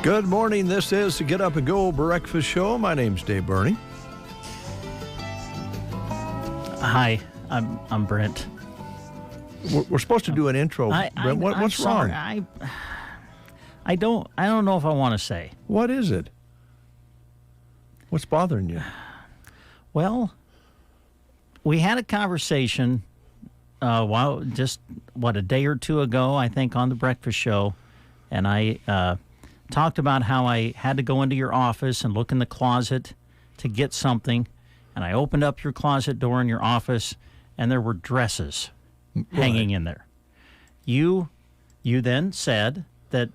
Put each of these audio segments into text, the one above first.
Good morning. This is the Get Up and Go Breakfast Show. My name's Dave Burney. Hi, I'm Brent. We're supposed to do an intro. Brent, what's wrong? I don't know if I want to say. What is it? What's bothering you? Well, we had a conversation a day or two ago, I think, on the breakfast show, and I talked about how I had to go into your office and look in the closet to get something, and I opened up your closet door in your office, and there were dresses hanging in there. You then said that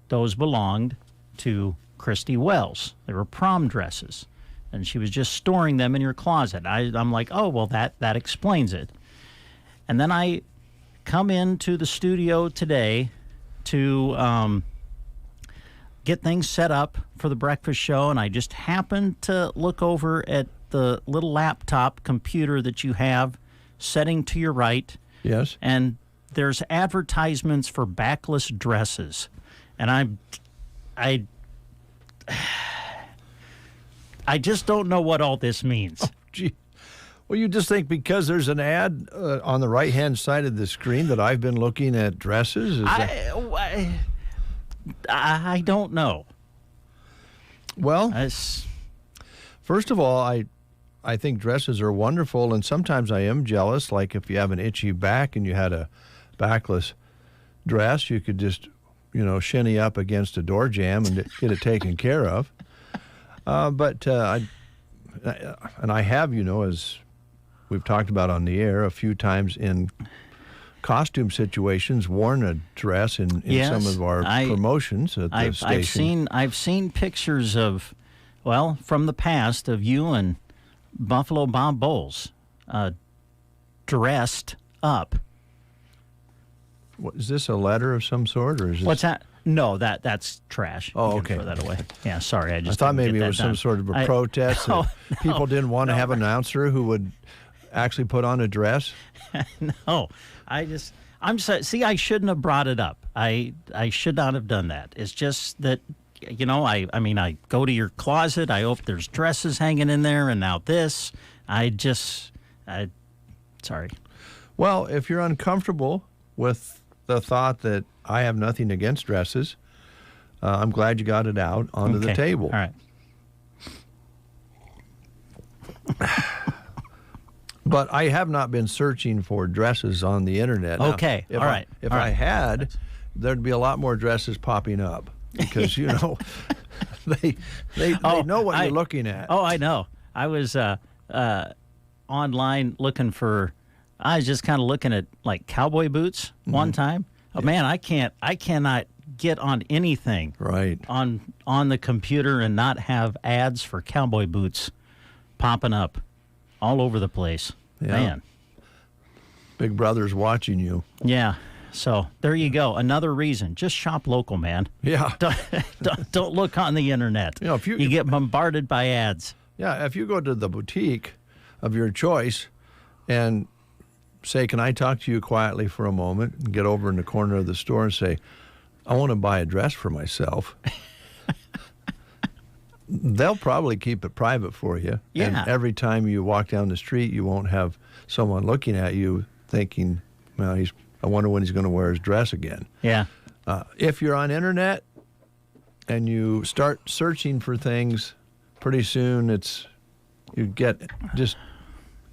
those belonged to Christy Wells. They were prom dresses, and she was just storing them in your closet. I'm like, oh, well, that explains it. And then I come into the studio today to get things set up for the breakfast show, and I just happened to look over at the little laptop computer that you have setting to your right. Yes. And there's advertisements for backless dresses. And I just don't know what all this means. Oh, gee. Well, you just think because there's an ad on the right-hand side of the screen that I've been looking at dresses? I don't know. Well, first of all, I think dresses are wonderful, and sometimes I am jealous. Like if you have an itchy back and you had a backless dress, you could just, shinny up against a door jamb and get it taken care of. But I have, as we've talked about on the air a few times in costume situations, worn a dress in some of our promotions at the station. I've seen pictures of, from the past of you and Buffalo Bob Bowles dressed up. What, is this a letter of some sort, or is this... What's that? No, that's trash. Oh, you okay. Throw that away. Yeah, sorry. I thought maybe it was some sort of a protest. No. People didn't want to have an announcer who would actually put on a dress. No, I shouldn't have brought it up. I should not have done that. It's just that, I go to your closet, I hope there's dresses hanging in there, and now this. Sorry. Well, if you're uncomfortable with the thought that I have nothing against dresses, I'm glad you got it out onto the table. All right. But I have not been searching for dresses on the internet. Okay, now, all right. If I had, there'd be a lot more dresses popping up because, they know what you're looking at. Oh, I know. I was online looking for, I was just kind of looking at like cowboy boots one time. Oh, man, I cannot get on anything on the computer and not have ads for cowboy boots popping up all over the place. Yeah. Man. Big Brother's watching you. Yeah. So there you go. Another reason. Just shop local, man. Yeah. Don't look on the internet. If you get bombarded by ads. Yeah. If you go to the boutique of your choice and say, can I talk to you quietly for a moment, and get over in the corner of the store and say, I want to buy a dress for myself. They'll probably keep it private for you. Yeah. And every time you walk down the street, you won't have someone looking at you thinking, well, I wonder when he's going to wear his dress again. Yeah. If you're on internet and you start searching for things, pretty soon you get just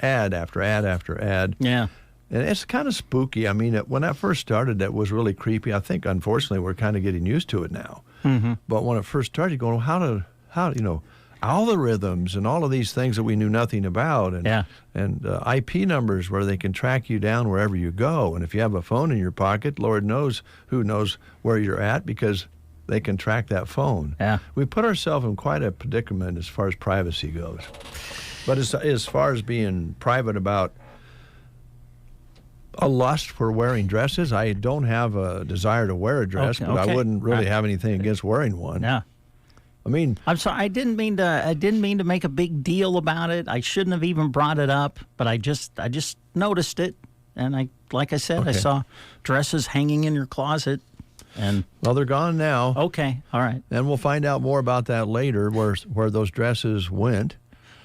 ad after ad after ad. Yeah. And it's kind of spooky. I mean, when that first started, that was really creepy. I think, unfortunately, we're kind of getting used to it now. Mm-hmm. But when it first started, going, how algorithms and all of these things that we knew nothing about, and IP numbers where they can track you down wherever you go. And if you have a phone in your pocket, Lord knows who knows where you're at because they can track that phone. Yeah. We put ourselves in quite a predicament as far as privacy goes. But as far as being private about a lust for wearing dresses, I don't have a desire to wear a dress, but I wouldn't really have anything against wearing one. Yeah. I mean, I'm sorry. I didn't mean to make a big deal about it. I shouldn't have even brought it up, but I just noticed it, And like I said, Okay. I saw dresses hanging in your closet. And Well, they're gone now. okay, all right, And we'll find out more about that later, where those dresses went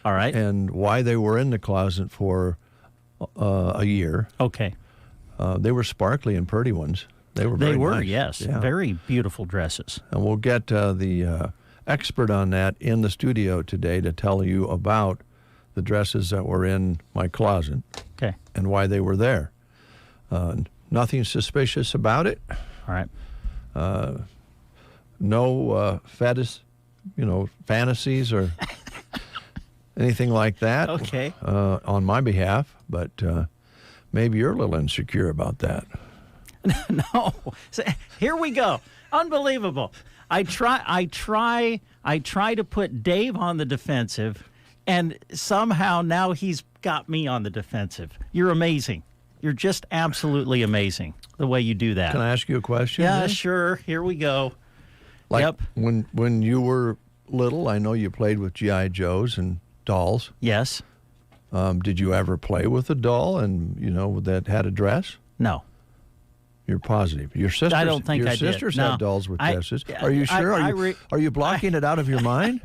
all right, and why they were in the closet for a year. okay. They were sparkly and pretty ones. They were very nice. Yes, Yeah. very beautiful dresses. And we'll get the expert on that in the studio today to tell you about the dresses that were in my closet Okay, and why they were there. Nothing suspicious about it. all right. No fantasies or anything like that. Okay. On my behalf, but maybe you're a little insecure about that. No, here we go. Unbelievable. I try to put Dave on the defensive, and somehow now he's got me on the defensive. You're amazing. You're just absolutely amazing the way you do that. Can I ask you a question? Yeah, then? sure. Here we go. Like Yep. when you were little, I know you played with G.I. Joes and dolls. Yes. Did you ever play with a doll and that had a dress? No. You're positive. Your sisters, I don't think your I did. sisters No. had dolls with I- dresses. Are you sure? Are you blocking it out of your mind?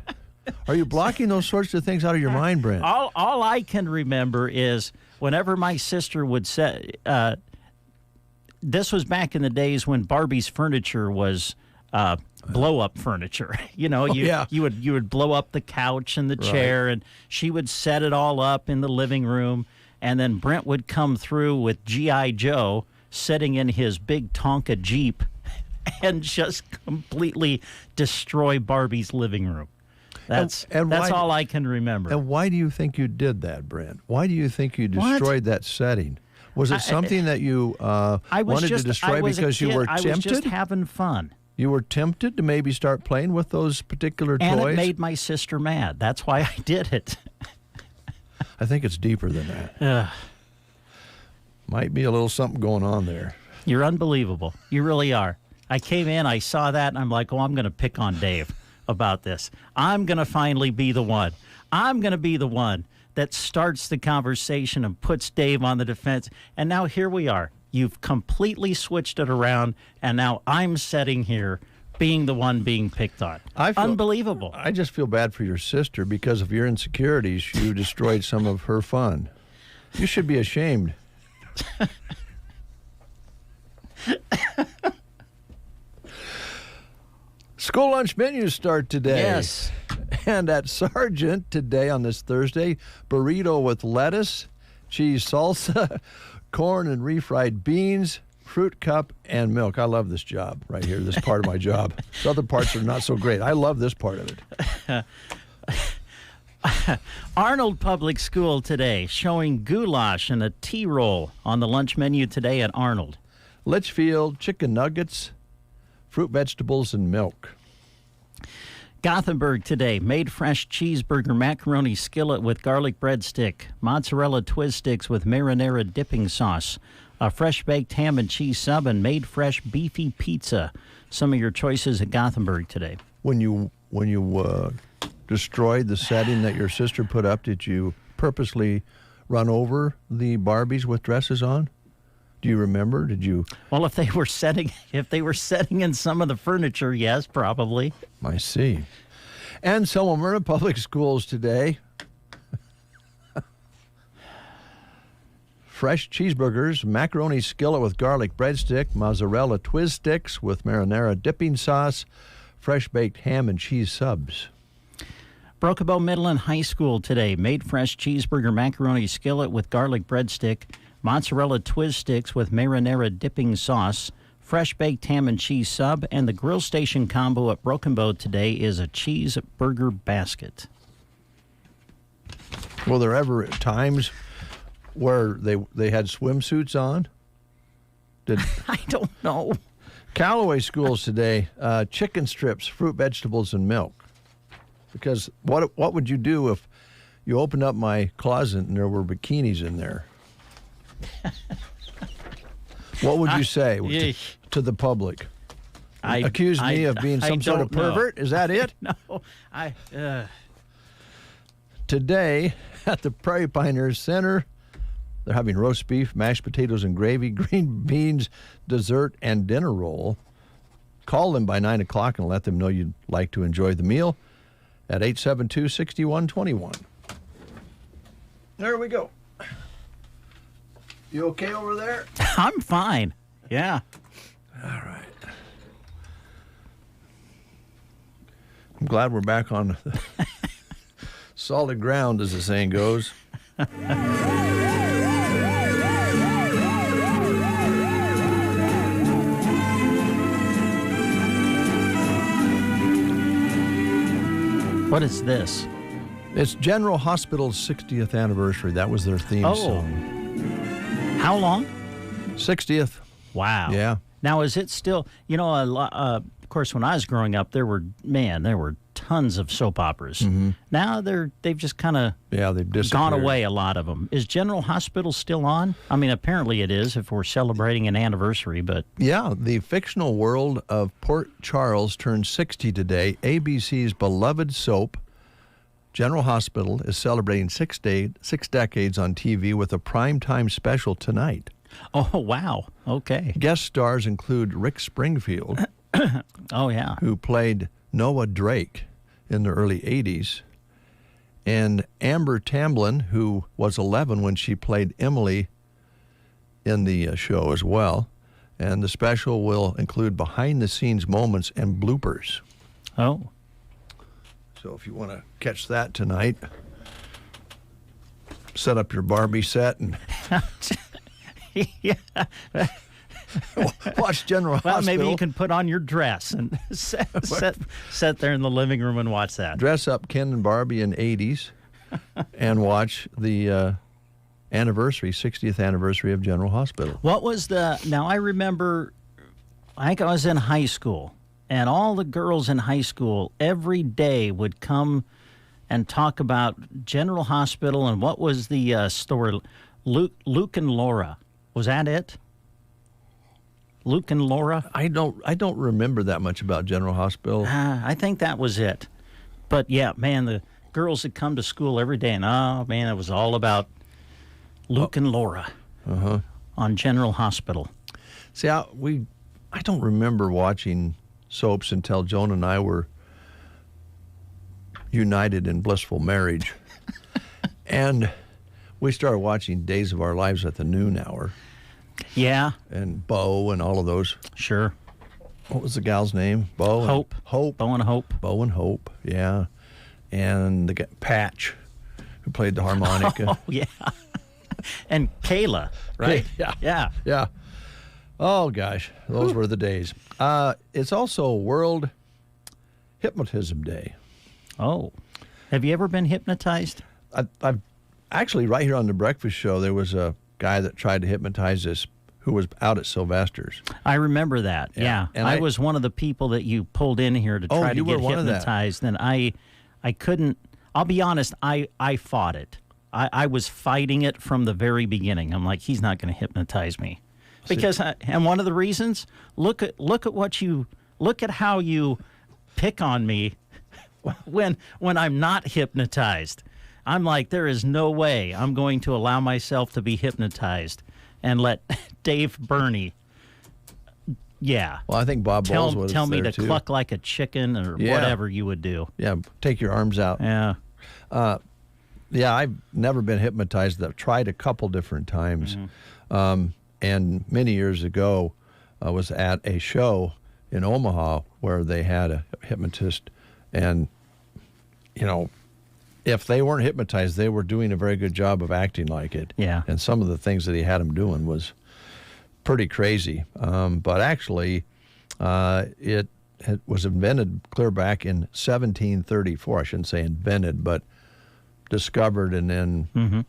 Are you blocking those sorts of things out of your mind, Brent? All I can remember is whenever my sister would say, this was back in the days when Barbie's furniture was blow up furniture. Yeah. You would blow up the couch and the chair, and she would set it all up in the living room, and then Brent would come through with G.I. Joe sitting in his big Tonka Jeep and just completely destroy Barbie's living room. That's all I can remember. And why do you think you did that, Brent? Why do you think you destroyed that setting? Was it something that you wanted to destroy because you were tempted? I was just having fun. You were tempted to maybe start playing with those particular toys? And it made my sister mad. That's why I did it. I think it's deeper than that. Might be a little something going on there. You're unbelievable. You really are. I came in, I saw that, and I'm like, I'm going to pick on Dave about this. I'm going to finally be the one. I'm going to be the one that starts the conversation and puts Dave on the defense. And now here we are. You've completely switched it around, and now I'm sitting here being the one being picked on. Unbelievable. I just feel bad for your sister because of your insecurities. You destroyed some of her fun. You should be ashamed. School lunch menus start today. Yes. And at Sargent today on this Thursday, burrito with lettuce, cheese salsa, corn and refried beans, fruit cup, and milk. I love this job right here, this part of my job. The other parts are not so great. I love this part of it. Arnold Public School today showing goulash and a tea roll on the lunch menu today at Arnold. Litchfield, chicken nuggets, fruit, vegetables, and milk. Gothenburg today, made fresh cheeseburger macaroni skillet with garlic breadstick, mozzarella twist sticks with marinara dipping sauce, a fresh baked ham and cheese sub, and made fresh beefy pizza. Some of your choices at Gothenburg today. When you destroyed the setting that your sister put up, did you purposely run over the Barbies with dresses on? Do you remember? Did you? Well, if they were setting in some of the furniture, yes, probably. I see. And Selma Public Schools today. Fresh cheeseburgers, macaroni skillet with garlic breadstick, mozzarella twist sticks with marinara dipping sauce, fresh baked ham and cheese subs. Broken Bow Middle and High School today, made fresh cheeseburger macaroni skillet with garlic breadstick, mozzarella twist sticks with marinara dipping sauce, fresh baked ham and cheese sub, and the grill station combo at Broken Bow today is a cheeseburger basket. Were there ever times where they had swimsuits on? I don't know. Callaway Schools today, chicken strips, fruit, vegetables, and milk. Because what would you do if you opened up my closet and there were bikinis in there? What would you say to the public? Accuse me of being some sort of pervert? Is that it? No. Today at the Prairie Pioneers Center, They're having roast beef, mashed potatoes and gravy, green beans, dessert, and dinner roll. Call them by 9 o'clock and let them know you'd like to enjoy the meal at 872-6121. There we go. You okay over there? I'm fine. Yeah. All right. I'm glad we're back on solid ground, as the saying goes. What is this? It's General Hospital's 60th anniversary. That was their theme song. How long? 60th. Wow. Yeah. Now, is it still, of course, when I was growing up, there were tons of soap operas. Mm-hmm. Now they've just kind of they've disappeared. Gone away, a lot of them. Is General Hospital still on? I mean, apparently it is if we're celebrating an anniversary, but... Yeah, the fictional world of Port Charles turned 60 today. ABC's beloved soap, General Hospital, is celebrating 6 decades on TV with a primetime special tonight. Oh, wow. Okay. Guest stars include Rick Springfield, oh, yeah, who played Noah Drake in the early 80s, and Amber Tamblyn, who was 11 when she played Emily in the show as well. And the special will include behind-the-scenes moments and bloopers. Oh. So if you want to catch that tonight, set up your Barbie set and Yeah. watch General Well, Hospital. maybe you can put on your dress and sit there in the living room and watch that. Dress up Ken and Barbie in 80s and watch the 60th anniversary of General Hospital. What was now I remember, I think I was in high school, and all the girls in high school every day would come and talk about General Hospital and what was the story, Luke and Laura. Was that it? Luke and Laura? I don't remember that much about General Hospital. I think that was it. But yeah, man, the girls had come to school every day, and it was all about Luke and Laura on General Hospital. See, I don't remember watching soaps until Joan and I were united in blissful marriage. And we started watching Days of Our Lives at the noon hour. Yeah. And Bo and all of those. Sure. What was the gal's name? Bo? Hope. Hope. Bo and Hope. Bo and Hope, yeah. And the Patch, who played the harmonica. Oh, yeah. And Kayla, right? Yeah. Yeah. Oh, gosh. Those were the days. It's also World Hypnotism Day. Oh. Have you ever been hypnotized? I've actually, right here on the breakfast show, there was a guy that tried to hypnotize us who was out at Sylvester's. I remember that, yeah. And I was one of the people that you pulled in here to try to get hypnotized, and I couldn't. I'll be honest, I fought it. I was fighting it from the very beginning. I'm like, he's not going to hypnotize me. Because and one of the reasons, look at how you pick on me when I'm not hypnotized. I'm like, there is no way I'm going to allow myself to be hypnotized and let Dave Burney, Well, I think Bob Bowles was tell me there to too. Cluck like a chicken or whatever you would do. Yeah, take your arms out. Yeah. I've never been hypnotized. I've tried a couple different times. And many years ago, I was at a show in Omaha where they had a hypnotist, and, if they weren't hypnotized, they were doing a very good job of acting like it. Yeah. And some of the things that he had them doing was pretty crazy. But actually, it was invented clear back in 1734. I shouldn't say invented, but discovered and then,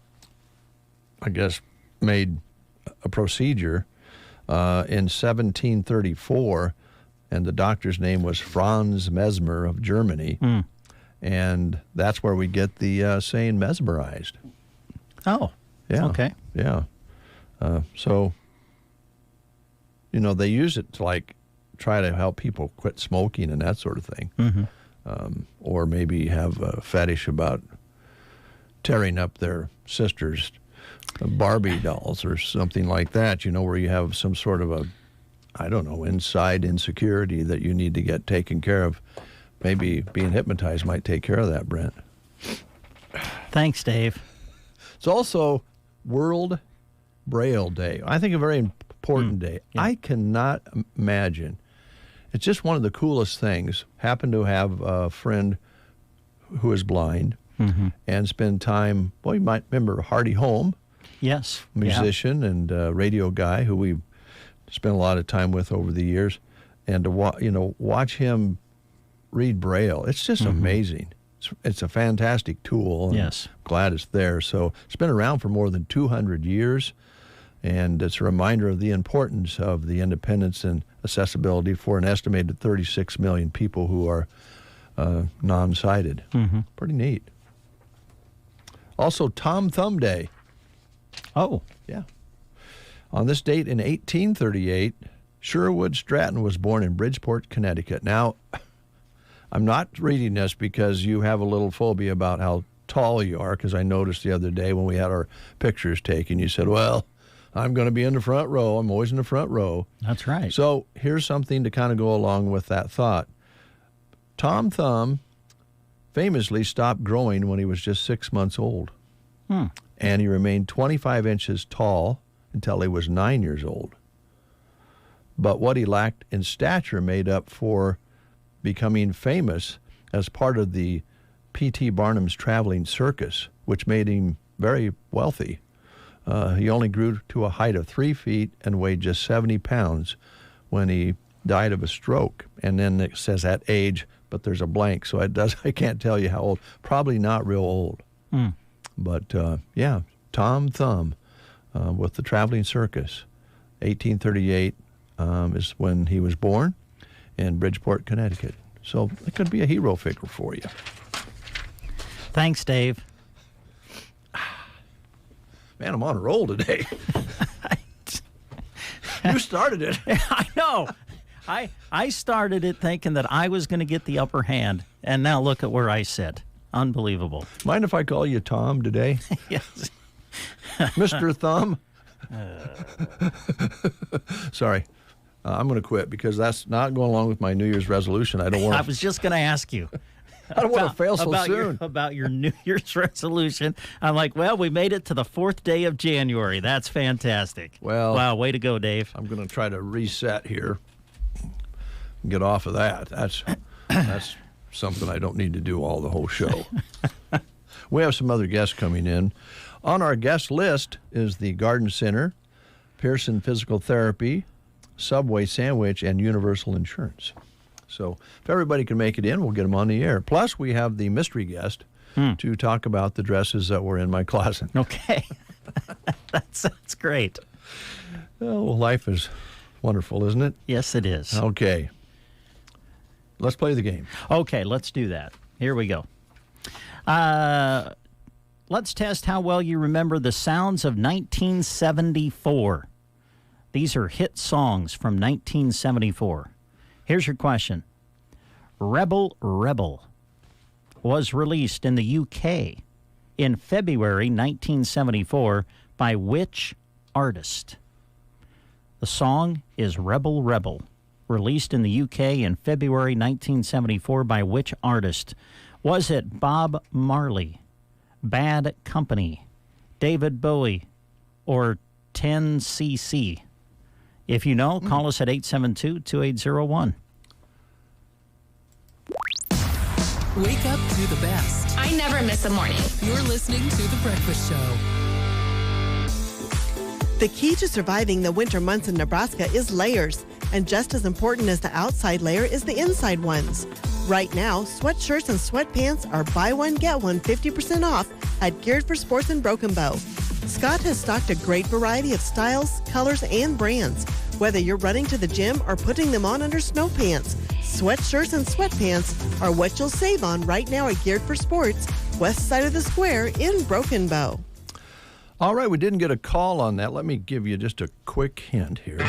I guess, made a procedure in 1734. And the doctor's name was Franz Mesmer of Germany. And that's where we get the saying mesmerized. Oh, yeah. Okay. Yeah. So, they use it to try to help people quit smoking and that sort of thing. Or maybe have a fetish about tearing up their sister's Barbie dolls or something like that, where you have some sort of inside insecurity that you need to get taken care of. Maybe being hypnotized might take care of that, Brent. Thanks, Dave. It's also World Braille Day. I think a very important day. Yeah. I cannot imagine. It's just one of the coolest things. Happen to have a friend who is blind and spend time, well, you might remember Hardy Holm. Yes. Musician and radio guy who we spent a lot of time with over the years. And to watch him read Braille, it's just amazing. It's a fantastic tool. And yes. I'm glad it's there. So it's been around for more than 200 years. And it's a reminder of the importance of the independence and accessibility for an estimated 36 million people who are non-sighted. Pretty neat. Also, Tom Thumb Day. Oh. Yeah. On this date in 1838, Sherwood Stratton was born in Bridgeport, Connecticut. Now, I'm not reading this because you have a little phobia about how tall you are, because I noticed the other day when we had our pictures taken, you said, well, I'm going to be in the front row. I'm always in the front row. That's right. So here's something to kind of go along with that thought. Tom Thumb famously stopped growing when he was just 6 months old. And he remained 25 inches tall until he was 9 years old. But what he lacked in stature made up for becoming famous as part of the P.T. Barnum's traveling circus, which made him very wealthy. He only grew to a height of 3 feet and weighed just 70 pounds when he died of a stroke. And then it says at age, but there's a blank, so I can't tell you how old. Probably not real old. But yeah, Tom Thumb with the traveling circus. 1838 is when he was born in Bridgeport, Connecticut. So it could be a hero figure for you. Thanks, Dave. Man, I'm on a roll today. You started it. I know. I started it thinking that I was going to get the upper hand, and now look at where I sit. Unbelievable. Mind if I call you Tom today? Yes. Mr. Thumb? Sorry. I'm going to quit because that's not going along with my New Year's resolution. I don't want I was just going to ask you. I don't want to fail so soon. About your New Year's resolution. I'm like, well, we made it to the 4th day of January. That's fantastic. Well, wow, way to go, Dave. I'm going to try to reset here and get off of that. That's something I don't need to do all the whole show. We have some other guests coming in. On our guest list is the Garden Center, Pearson Physical Therapy, Subway Sandwich, and Universal Insurance. So if everybody can make it in, we'll get them on the air. Plus, we have the mystery guest to talk about the dresses that were in my closet. Okay. That sounds great. Oh, well, life is wonderful, isn't it? Yes, it is. Okay. Let's play the game. Okay, let's do that. Here we go. Let's test how well you remember the sounds of 1974. These are hit songs from 1974. Here's your question. Rebel Rebel was released in the UK in February 1974 by which artist? The song is Rebel Rebel, released in the UK in February 1974 by which artist? Was it Bob Marley, Bad Company, David Bowie, or 10cc? If you know, call us at 872-2801. Wake up to the best. I never miss a morning. You're listening to The Breakfast Show. The key to surviving the winter months in Nebraska is layers. And just as important as the outside layer is the inside ones. Right now, sweatshirts and sweatpants are buy one, get one 50% off at Geared for Sports in Broken Bow. Scott has stocked a great variety of styles, colors, and brands. Whether you're running to the gym or putting them on under snow pants, sweatshirts and sweatpants are what you'll save on right now at Geared for Sports, west side of the square in Broken Bow. All right, we didn't get a call on that. Let me give you just a quick hint here.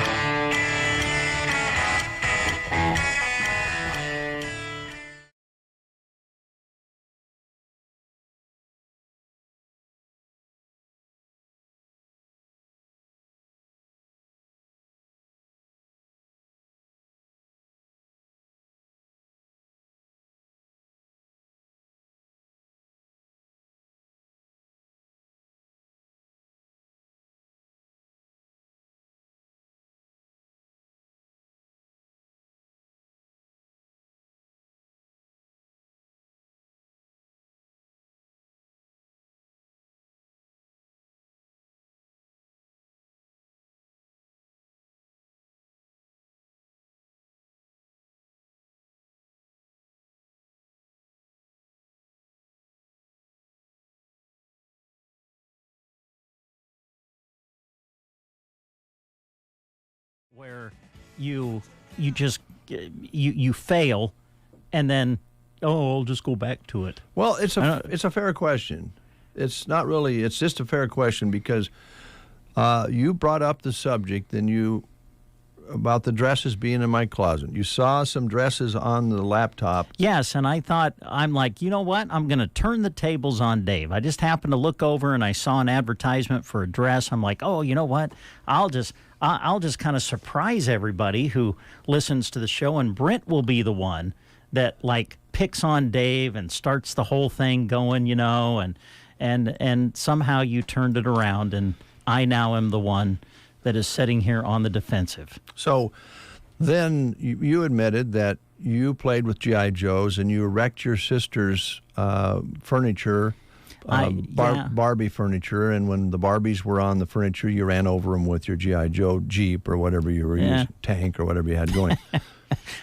where you fail, and then I'll just go back to it. Well, it's a fair question. It's not really. It's just a fair question because you brought up the subject about the dresses being in my closet. You saw some dresses on the laptop. Yes, and I'm like, you know what? I'm going to turn the tables on Dave. I just happened to look over and I saw an advertisement for a dress. I'm like, oh, you know what? I'll just kind of surprise everybody who listens to the show, and Brent will be the one that like picks on Dave and starts the whole thing going, and somehow you turned it around, and I now am the one that is sitting here on the defensive. So then you admitted that you played with G.I. Joes and you wrecked your sister's furniture, Barbie furniture, and when the Barbies were on the furniture, you ran over them with your G.I. Joe Jeep or whatever you were using, tank or whatever you had going.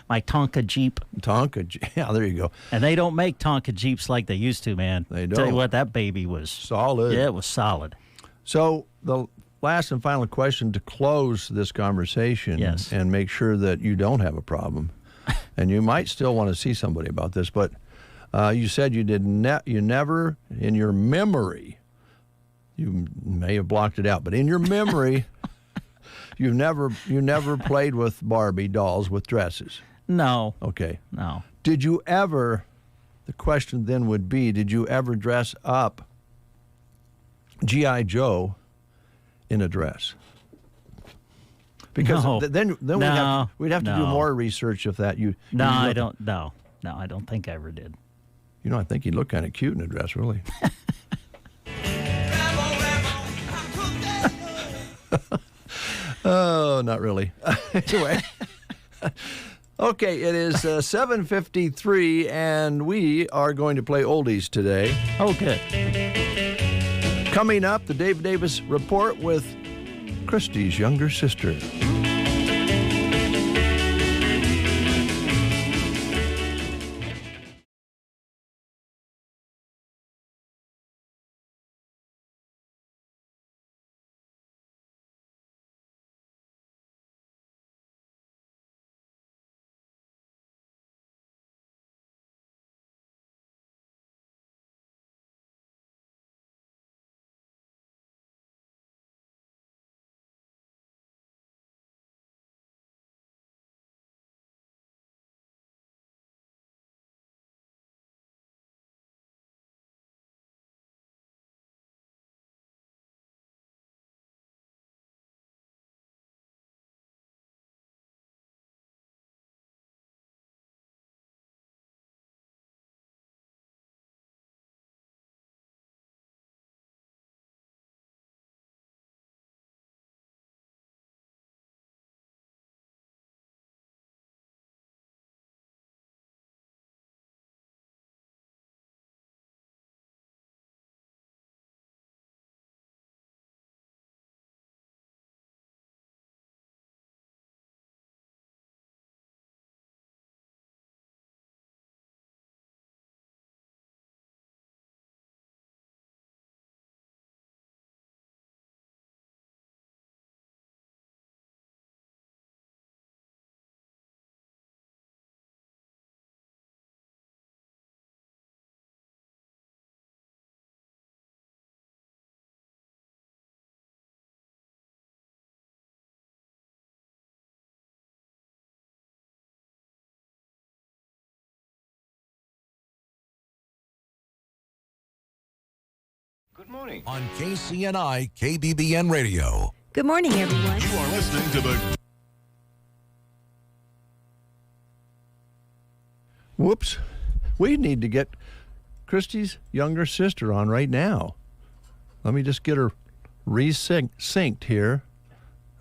My Tonka Jeep. Yeah, there you go. And they don't make Tonka Jeeps like they used to, man. They don't. Tell you what, that baby was solid. Yeah, it was solid. So the last and final question to close this conversation, yes, and make sure that you don't have a problem, and you might still want to see somebody about this, but you said you never in your memory, you may have blocked it out, but in your memory, you never played with Barbie dolls with dresses. No. Okay. No. Did you ever? The question then would be: did you ever dress up G.I. Joe in a dress? Because then we'd have to do more research if that. I don't think I ever did. I think he'd look kind of cute in a dress, really. Oh, not really. Anyway. Okay, it is 7:53, and we are going to play oldies today. Oh, good. Coming up, the Dave Davis Report with Christy's younger sister. Good morning. On KCNI KBBN Radio. Good morning, everyone. You are listening to the... Whoops. We need to get Christy's younger sister on right now. Let me just get her synced here.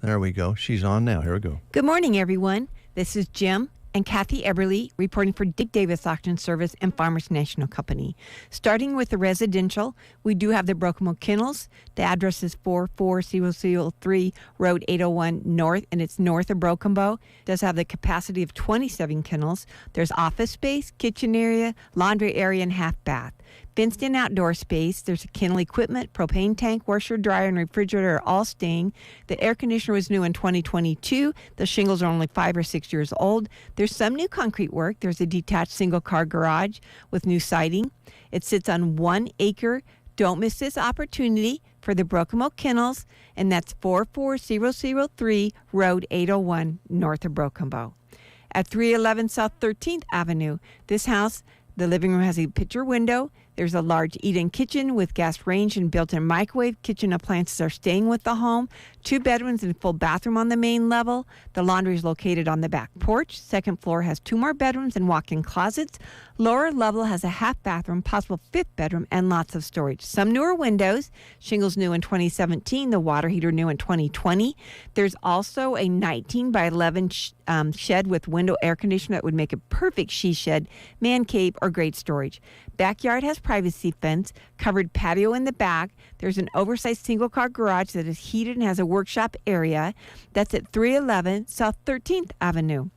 There we go. She's on now. Here we go. Good morning, everyone. This is Jim and Kathy Eberly reporting for Dick Davis Auction Service and Farmers National Company. Starting with the residential, we do have the Broken Bow Kennels. The address is 44003 Road 801 North, and it's north of Broken Bow. It does have the capacity of 27 kennels. There's office space, kitchen area, laundry area, and half bath. fenced-in outdoor space. There's a kennel equipment, propane tank, washer, dryer, and refrigerator are all staying. The air conditioner was new in 2022. The shingles are only 5 or 6 years old. There's some new concrete work. There's a detached single-car garage with new siding. It sits on 1 acre. Don't miss this opportunity for the Broken Bow Kennels, and that's 44003 Road 801 north of Broken Bow. At 311 South 13th Avenue, this house, the living room has a picture window. There's a large eat-in kitchen with gas range and built-in microwave. Kitchen appliances are staying with the home. 2 bedrooms and a full bathroom on the main level. The laundry is located on the back porch. Second floor has 2 more bedrooms and walk-in closets. Lower level has a half bathroom, possible 5th bedroom, and lots of storage. Some newer windows. Shingles new in 2017. The water heater new in 2020. There's also a 19 by 11 shed with window air conditioner that would make a perfect she shed, man cave, or great storage. Backyard has privacy fence, covered patio in the back. There's an oversized single-car garage that is heated and has a workshop area. That's at 311 South 13th Avenue.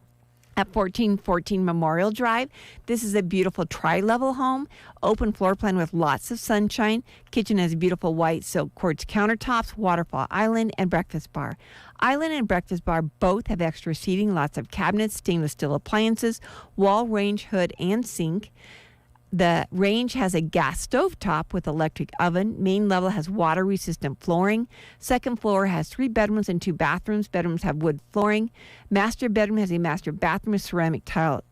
At 1414 Memorial Drive, this is a beautiful tri-level home, open floor plan with lots of sunshine. Kitchen has beautiful white silk quartz countertops, waterfall island, and breakfast bar. Island and breakfast bar both have extra seating, lots of cabinets, stainless steel appliances, wall range, hood, and sink. The range has a gas stove top with electric oven. Main level has water-resistant flooring. Second floor has 3 bedrooms and 2 bathrooms. Bedrooms have wood flooring. Master bedroom has a master bathroom with ceramic tile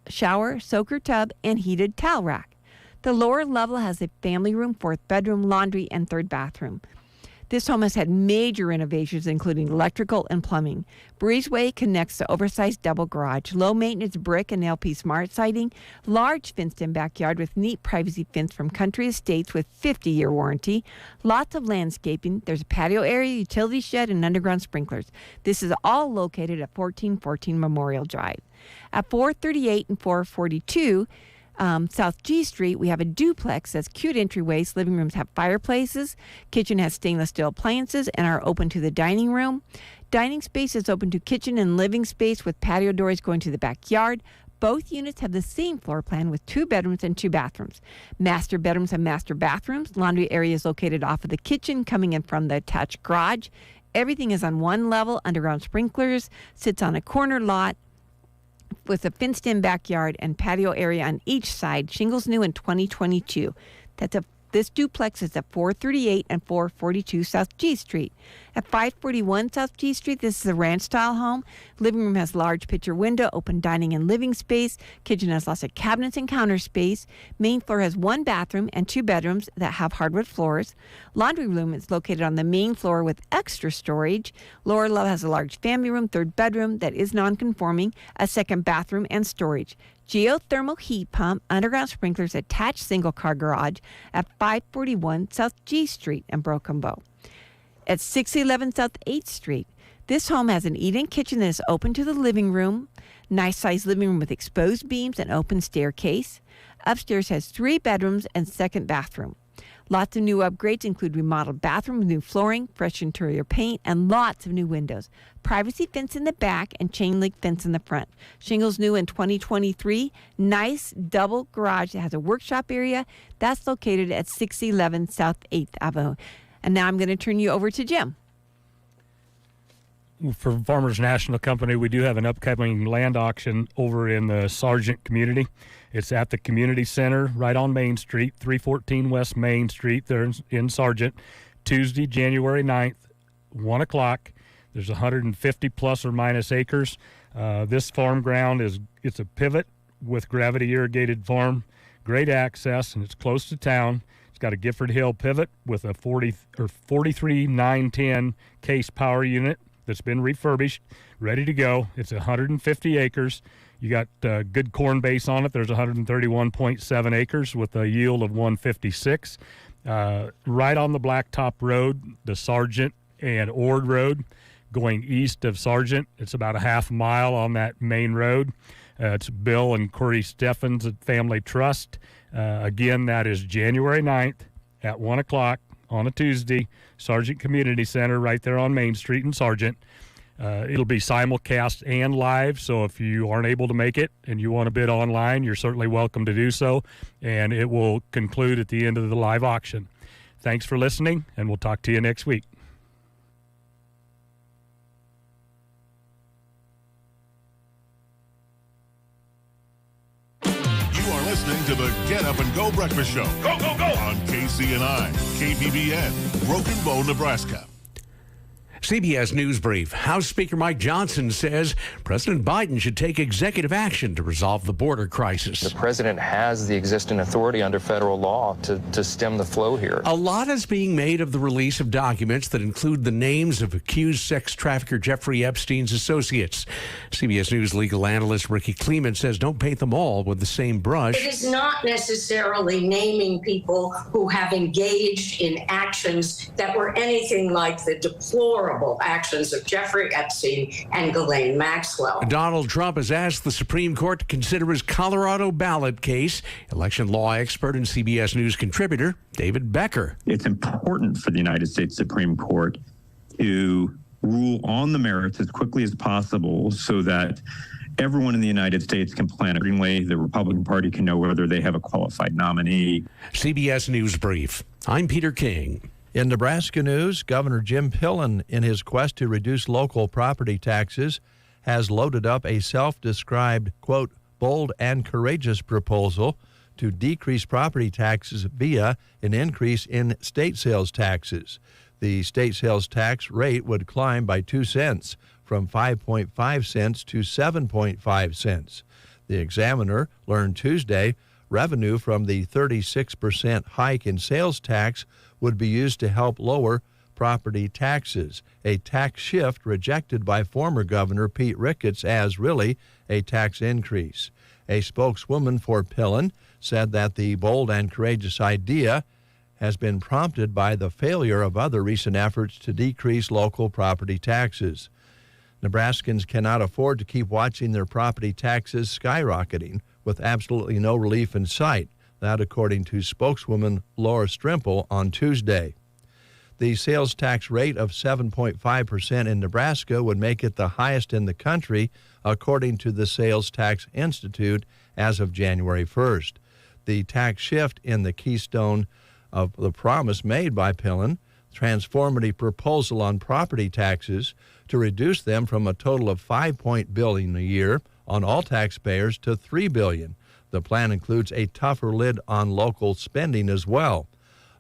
shower, soaker tub, and heated towel rack. The lower level has a family room, 4th bedroom, laundry, and 3rd bathroom. This home has had major renovations, including electrical and plumbing. Breezeway connects to oversized double garage, low-maintenance brick and LP smart siding, large fenced-in backyard with neat privacy fence from Country Estates with 50-year warranty, lots of landscaping. There's a patio area, utility shed, and underground sprinklers. This is all located at 1414 Memorial Drive. At 438 and 442 South G Street, we have a duplex that's cute entryways. Living rooms have fireplaces. Kitchen has stainless steel appliances and are open to the dining room. Dining space is open to kitchen and living space with patio doors going to the backyard. Both units have the same floor plan with 2 bedrooms and 2 bathrooms. Master bedrooms have master bathrooms. Laundry area is located off of the kitchen, coming in from the attached garage. Everything is on 1 level, underground sprinklers, sits on a corner lot with a fenced-in backyard and patio area on each side. Shingles new in 2022. This duplex is at 438 and 442 South G Street. At 541 South G Street, this is a ranch-style home. Living room has large picture window, open dining and living space. Kitchen has lots of cabinets and counter space. Main floor has 1 bathroom and 2 bedrooms that have hardwood floors. Laundry room is located on the main floor with extra storage. Lower level has a large family room, 3rd bedroom that is non-conforming, a 2nd bathroom, and storage. Geothermal heat pump, underground sprinklers, attached single-car garage at 541 South G Street in Broken Bow. At 611 South 8th Street, this home has an eat-in kitchen that is open to the living room, nice-sized living room with exposed beams and open staircase. Upstairs has 3 bedrooms and 2nd bathroom. Lots of new upgrades include remodeled bathroom with new flooring, fresh interior paint, and lots of new windows. Privacy fence in the back and chain link fence in the front. Shingles new in 2023. Nice double garage that has a workshop area. That's located at 611 South 8th Avenue. And now I'm going to turn you over to Jim. For Farmers National Company, we do have an upcoming land auction over in the Sargent community. It's at the community center right on Main Street, 314 West Main Street there in Sargent. Tuesday, January 9th, 1 o'clock. There's 150 plus or minus acres. This farm ground it's a pivot with gravity irrigated farm, great access, and it's close to town. It's got a Gifford Hill pivot with a 43910 case power unit that's been refurbished, ready to go. It's 150 acres. You got good corn base on it. There's 131.7 acres with a yield of 156. Right on the Blacktop Road, the Sargent and Ord Road, going east of Sargent. It's about a half mile on that main road. It's Bill and Corey Steffens at Family Trust. Again, that is January 9th at 1 o'clock on a Tuesday, Sargent Community Center right there on Main Street in Sargent. It'll be simulcast and live, so if you aren't able to make it and you want to bid online, you're certainly welcome to do so, and it will conclude at the end of the live auction. Thanks for listening, and we'll talk to you next week. Listening to the Get Up and Go Breakfast Show. Go, go, go! On KCNI, KBBN, Broken Bow, Nebraska. CBS News Brief. House Speaker Mike Johnson says President Biden should take executive action to resolve the border crisis. The president has the existing authority under federal law to stem the flow here. A lot is being made of the release of documents that include the names of accused sex trafficker Jeffrey Epstein's associates. CBS News legal analyst Ricky Kleeman says don't paint them all with the same brush. It is not necessarily naming people who have engaged in actions that were anything like the deplorable actions of Jeffrey Epstein and Ghislaine Maxwell. Donald Trump has asked the Supreme Court to consider his Colorado ballot case. Election law expert and CBS News contributor David Becker. It's important for the United States Supreme Court to rule on the merits as quickly as possible so that everyone in the United States can plan accordingly. The Republican Party can know whether they have a qualified nominee. CBS News Brief. I'm Peter King. In Nebraska news, Governor Jim Pillen, in his quest to reduce local property taxes, has loaded up a self-described, quote, bold and courageous proposal to decrease property taxes via an increase in state sales taxes. The state sales tax rate would climb by 2 cents, from 5.5 cents to 7.5 cents. The Examiner learned Tuesday revenue from the 36% hike in sales tax would be used to help lower property taxes, a tax shift rejected by former Governor Pete Ricketts as really a tax increase. A spokeswoman for Pillen said that the bold and courageous idea has been prompted by the failure of other recent efforts to decrease local property taxes. Nebraskans cannot afford to keep watching their property taxes skyrocketing with absolutely no relief in sight. That according to spokeswoman Laura Strimple on Tuesday. The sales tax rate of 7.5% in Nebraska would make it the highest in the country, according to the Sales Tax Institute as of January 1st. The tax shift in the keystone of the promise made by Pillen, transformative proposal on property taxes to reduce them from a total of $5 billion a year on all taxpayers to $3 billion. The plan includes a tougher lid on local spending as well.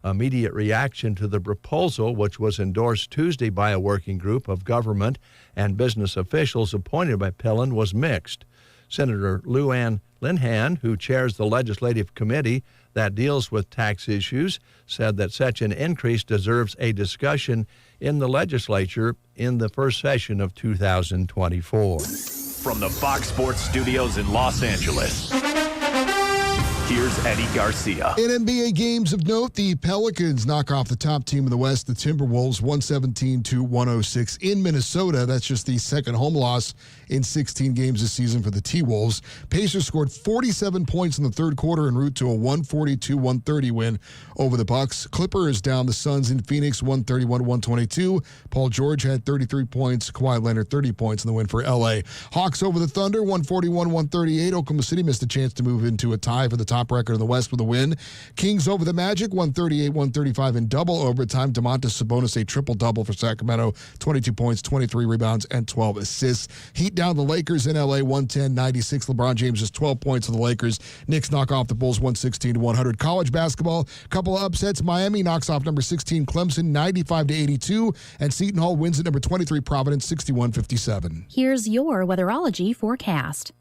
Immediate reaction to the proposal, which was endorsed Tuesday by a working group of government and business officials appointed by Pillen, was mixed. Senator Lou Ann Linehan, who chairs the legislative committee that deals with tax issues, said that such an increase deserves a discussion in the legislature in the first session of 2024. From the Fox Sports Studios in Los Angeles, here's Eddie Garcia. In NBA games of note, the Pelicans knock off the top team in the West, the Timberwolves, 117-106 in Minnesota. That's just the second home loss in 16 games this season for the T-Wolves. Pacers scored 47 points in the third quarter en route to a 142-130 win over the Bucks. Clippers down the Suns in Phoenix, 131-122. Paul George had 33 points. Kawhi Leonard, 30 points in the win for L.A. Hawks over the Thunder, 141-138. Oklahoma City missed a chance to move into a tie for the top record in the West with a win. Kings over the Magic, 138-135 in double overtime. Domantas Sabonis a triple-double for Sacramento, 22 points, 23 rebounds, and 12 assists. Heat down the Lakers in L.A., 110-96. LeBron James has 12 points for the Lakers. Knicks knock off the Bulls, 116-100. College basketball, couple of upsets. Miami knocks off number 16 Clemson, 95-82. And Seton Hall wins at number 23 Providence, 61-57. Here's your weatherology forecast.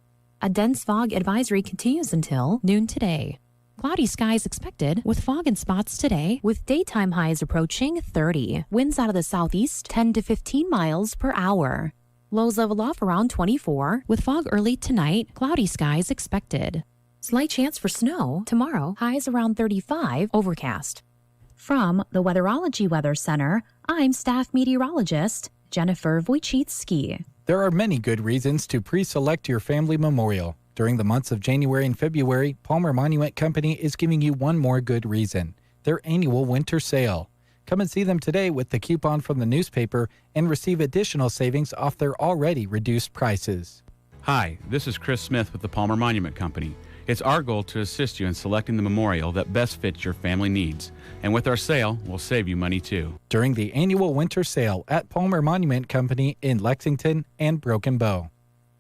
A dense fog advisory continues until noon today. Cloudy skies expected with fog in spots today, with daytime highs approaching 30. Winds out of the southeast 10 to 15 miles per hour. Lows level off around 24, with fog early tonight, cloudy skies expected. Slight chance for snow tomorrow, highs around 35, overcast. From the Weatherology Weather Center, I'm staff meteorologist Jennifer Wojcicki. There are many good reasons to pre-select your family memorial. During the months of January and February, Palmer Monument Company is giving you one more good reason. Their annual winter sale. Come and see them today with the coupon from the newspaper and receive additional savings off their already reduced prices. Hi, this is Chris Smith with the Palmer Monument Company. It's our goal to assist you in selecting the memorial that best fits your family needs. And with our sale, we'll save you money too. During the annual winter sale at Palmer Monument Company in Lexington and Broken Bow.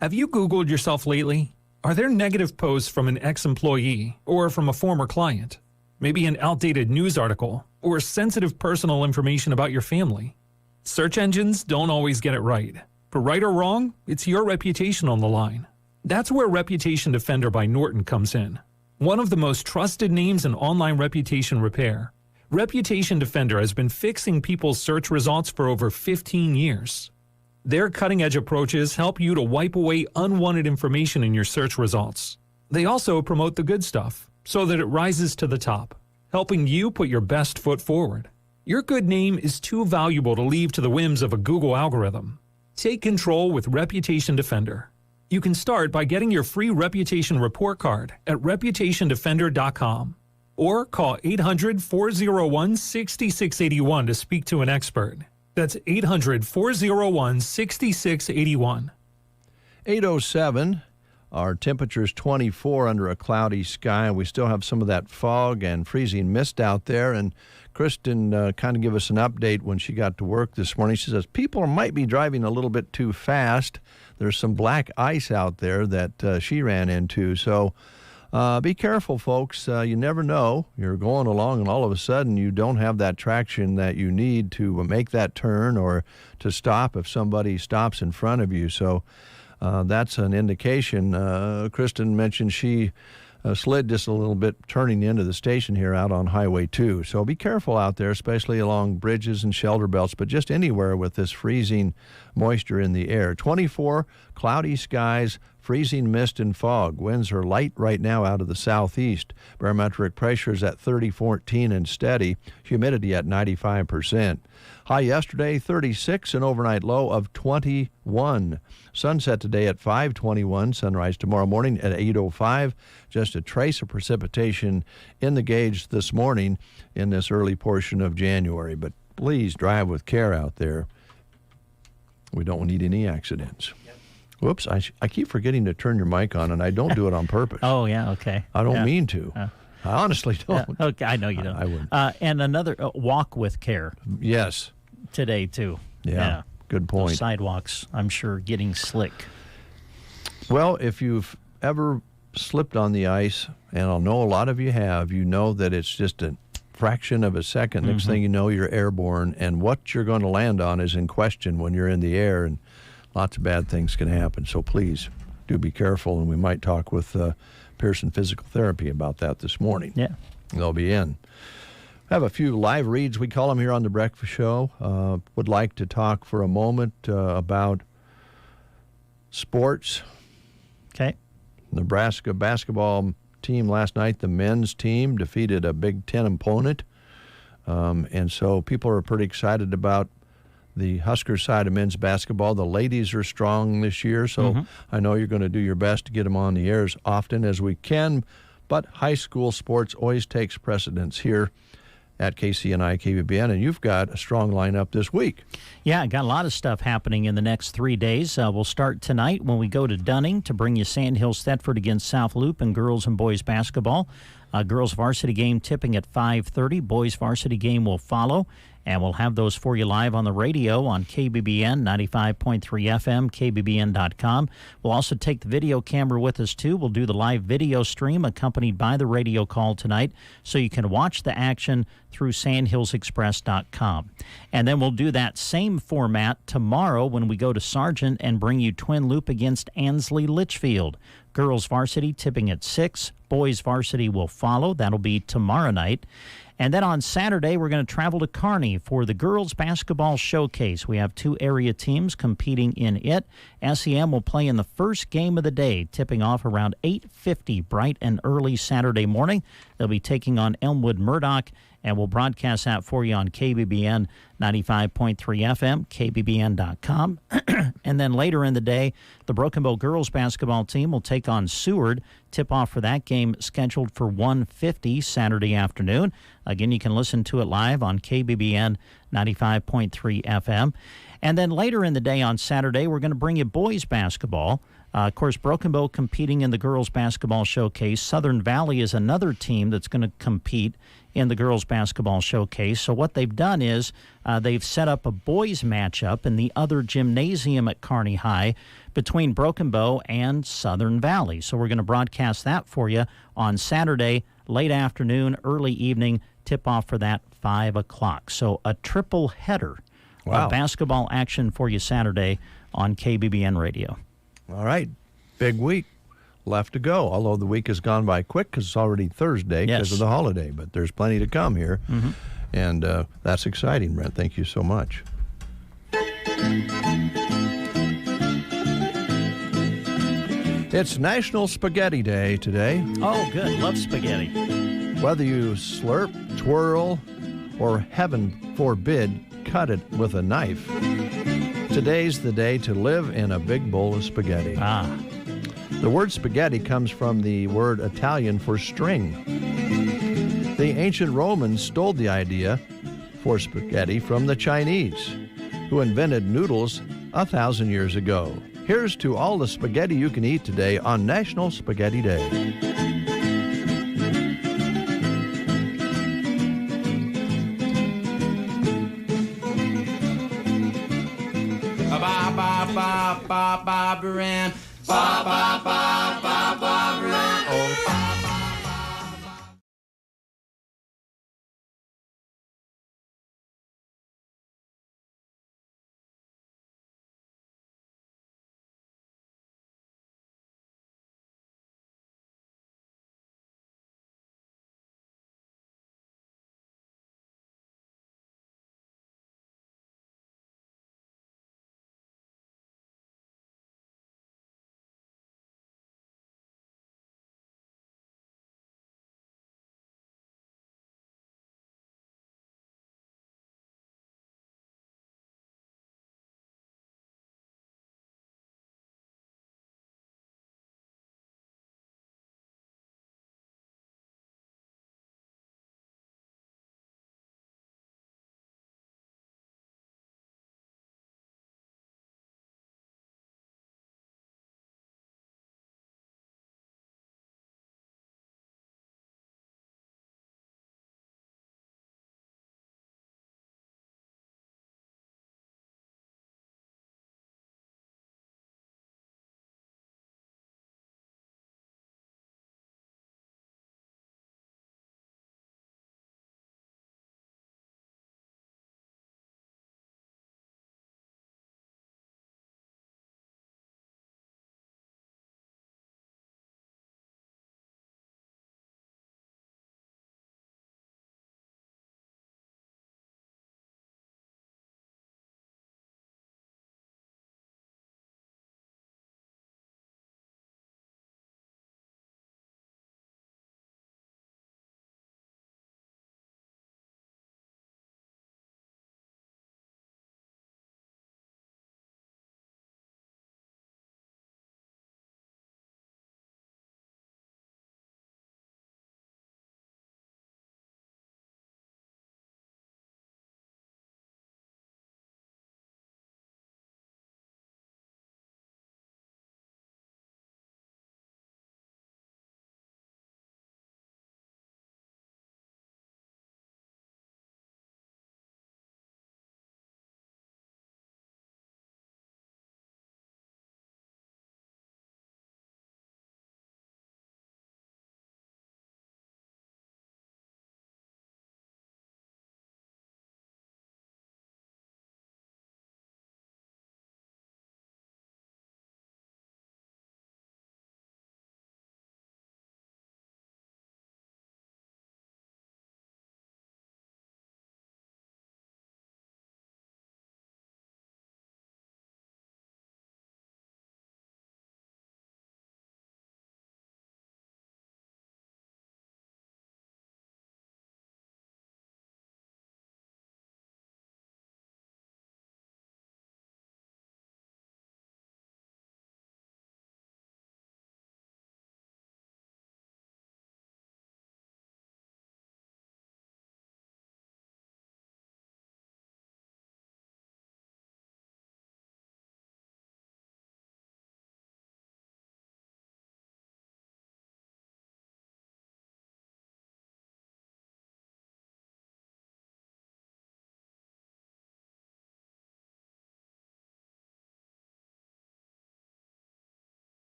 Have you Googled yourself lately? Are there negative posts from an ex-employee or from a former client? Maybe an outdated news article or sensitive personal information about your family? Search engines don't always get it right. For right or wrong, it's your reputation on the line. That's where Reputation Defender by Norton comes in. One of the most trusted names in online reputation repair. Reputation Defender has been fixing people's search results for over 15 years. Their cutting-edge approaches help you to wipe away unwanted information in your search results. They also promote the good stuff so that it rises to the top, helping you put your best foot forward. Your good name is too valuable to leave to the whims of a Google algorithm. Take control with Reputation Defender. You can start by getting your free reputation report card at reputationdefender.com or call 800-401-6681 to speak to an expert. That's 800-401-6681. 8:07. Our temperature is 24 under a cloudy sky. We still have some of that fog and freezing mist out there. And Kristen kind of gave us an update when she got to work this morning. She says people might be driving a little bit too fast. There's some black ice out there that she ran into. So be careful, folks. You never know. You're going along and all of a sudden you don't have that traction that you need to make that turn or to stop if somebody stops in front of you. So that's an indication. Kristen mentioned she slid just a little bit turning into the station here out on Highway 2. So be careful out there, especially along bridges and shelter belts, but just anywhere with this freezing moisture in the air. 24, cloudy skies, freezing mist and fog. Winds are light right now out of the southeast. Barometric pressure is at 30.14 and steady. Humidity at 95%. High yesterday, 36, an overnight low of 21. Sunset today at 5:21. Sunrise tomorrow morning at 8:05. Just a trace of precipitation in the gauge this morning in this early portion of January. But please drive with care out there. We don't need any accidents. Whoops, I keep forgetting to turn your mic on, and I don't do it on purpose. Oh, yeah, okay. I don't mean to. I honestly don't. Okay, I know you don't. I wouldn't. And another, walk with care. Yes. Today, too. Yeah, good point. Those sidewalks, I'm sure, getting slick. Well, if you've ever slipped on the ice, and I know a lot of you have, you know that it's just a fraction of a second. Next thing you know, you're airborne, and what you're going to land on is in question when you're in the air, and lots of bad things can happen. So please do be careful, and we might talk with Pearson Physical Therapy about that this morning. Yeah. They'll be in. I have a few live reads, we call them here on The Breakfast Show. Would like to talk for a moment about sports. Okay. Nebraska basketball team last night, the men's team, defeated a Big Ten opponent. And so people are pretty excited about the Husker side of men's basketball. The ladies are strong this year, so I know you're going to do your best to get them on the air as often as we can. But high school sports always takes precedence here at KCNI KBBN, and you've got a strong lineup this week. Yeah, got a lot of stuff happening in the next 3 days. We'll start tonight when we go to Dunning to bring you Sandhills Thetford against South Loop in girls and boys basketball. Girls varsity game tipping at 5:30. Boys varsity game will follow. And we'll have those for you live on the radio on KBBN 95.3 FM, KBBN.com. We'll also take the video camera with us, too. We'll do the live video stream accompanied by the radio call tonight, so you can watch the action through sandhillsexpress.com. And then we'll do that same format tomorrow when we go to Sargent and bring you Twin Loop against Ansley Litchfield. Girls varsity tipping at 6. Boys varsity will follow. That'll be tomorrow night. And then on Saturday, we're going to travel to Kearney for the Girls Basketball Showcase. We have 2 area teams competing in it. SEM will play in the first game of the day, tipping off around 8:50 bright and early Saturday morning. They'll be taking on Elmwood Murdoch, and we'll broadcast that for you on KBBN 95.3 FM, KBBN.com. And then later in the day, the Broken Bow girls basketball team will take on Seward. Tip-off for that game scheduled for 1:50 Saturday afternoon. Again, you can listen to it live on KBBN 95.3 FM. And then later in the day on Saturday, we're going to bring you boys basketball. Of course, Broken Bow competing in the girls basketball showcase. Southern Valley is another team that's going to compete in the girls basketball showcase. So what they've done is they've set up a boys matchup in the other gymnasium at Kearney High between Broken Bow and Southern Valley. So we're going to broadcast that for you on Saturday, late afternoon, early evening. Tip-off for that, 5 o'clock. So a triple header of basketball action for you Saturday on KBBN Radio. All right. Big week left to go, although the week has gone by quick because it's already Thursday because of the holiday. But there's plenty to come here, and that's exciting, Brent. Thank you so much. It's National Spaghetti Day today. Oh, good. Love spaghetti. Whether you slurp, twirl, or heaven forbid, cut it with a knife, today's the day to live in a big bowl of spaghetti. The word spaghetti comes from the word Italian for string. The ancient Romans stole the idea for spaghetti from the Chinese, who invented noodles 1,000 years ago. Here's to all the spaghetti you can eat today on National Spaghetti Day. Ba ba ba ba ba ba ba ba ba ba oh.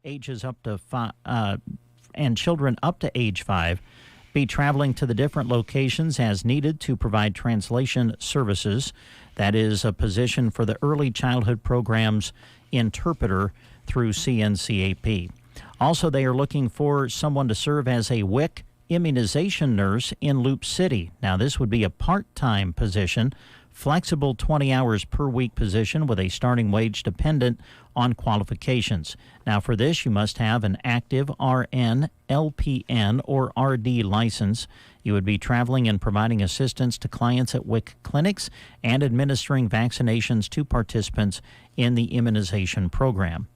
ages up to and children up to age 5 be traveling to the different locations as needed to provide translation services. That is a position for the Early Childhood Program's interpreter through CNCAP. Also, they are looking for someone to serve as a WIC immunization nurse in Loop City. Now, this would be a part-time position, flexible 20 hours per week position with a starting wage dependent on qualifications. Now, for this, you must have an active RN, LPN, or RD license. You would be traveling and providing assistance to clients at WIC clinics and administering vaccinations to participants in the immunization program.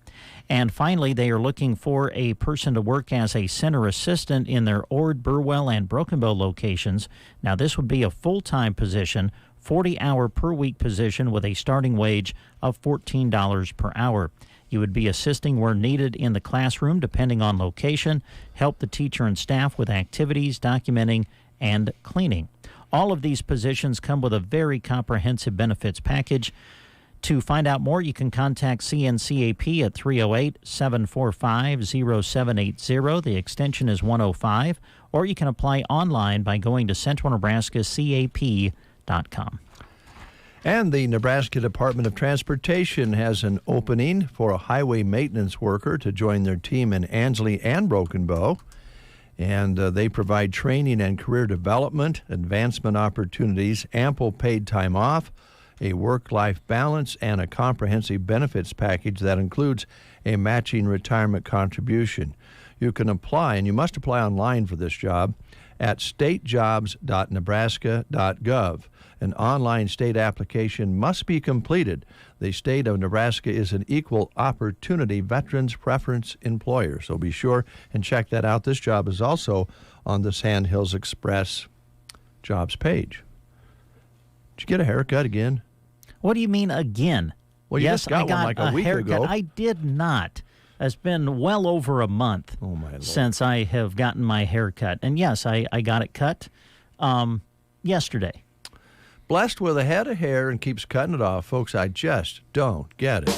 And finally, they are looking for a person to work as a center assistant in their Ord, Burwell, and Broken Bow locations. Now, this would be a full-time position, 40-hour per week position with a starting wage of $14 per hour. You would be assisting where needed in the classroom, depending on location, help the teacher and staff with activities, documenting, and cleaning. All of these positions come with a very comprehensive benefits package. To find out more, you can contact CNCAP at 308-745-0780. The extension is 105. Or you can apply online by going to centralnebraskacap.com. And the Nebraska Department of Transportation has an opening for a highway maintenance worker to join their team in Ansley and Broken Bow. And they provide training and career development, advancement opportunities, ample paid time off, a work-life balance, and a comprehensive benefits package that includes a matching retirement contribution. You can apply, and you must apply online for this job, at statejobs.nebraska.gov. An online state application must be completed. The state of Nebraska is an equal opportunity veterans preference employer, so be sure and check that out. This job is also on the Sand Hills Express jobs page. Did you get a haircut again? What do you mean again? Well, you yes, just got I got one like a week haircut. ago. I did not. It's been well over a month since I have gotten my hair cut. And yes, I got it cut yesterday. Blessed with a head of hair and keeps cutting it off. Folks, I just don't get it.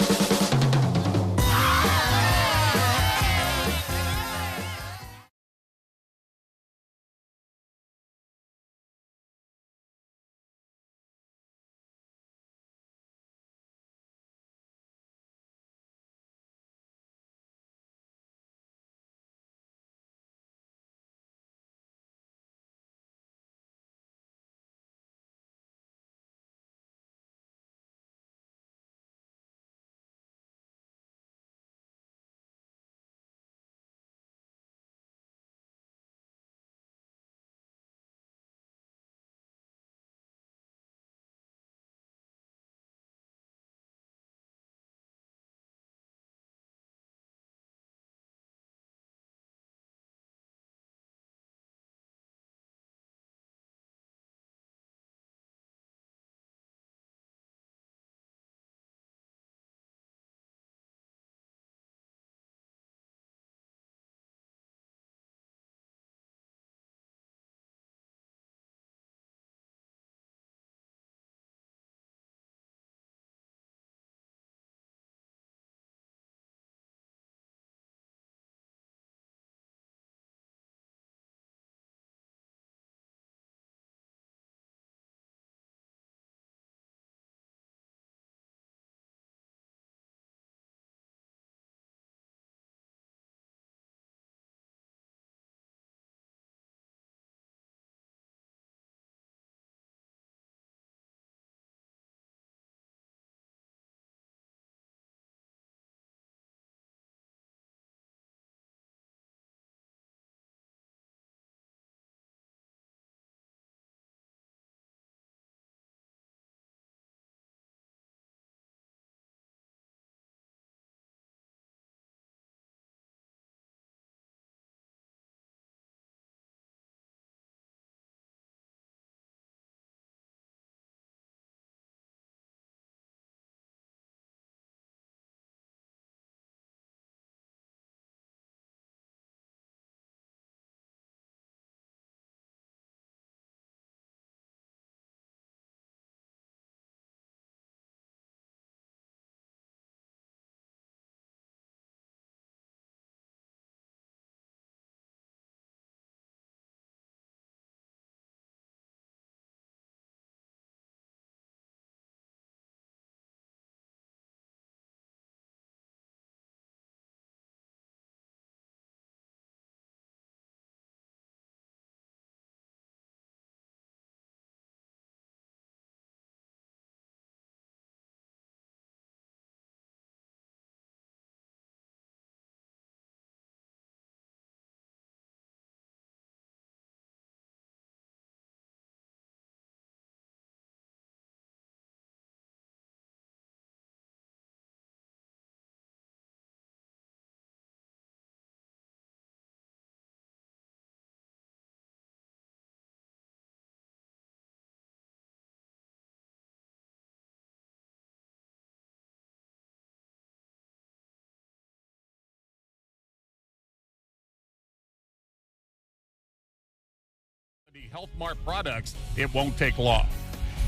quality Health Mart products, it won't take long.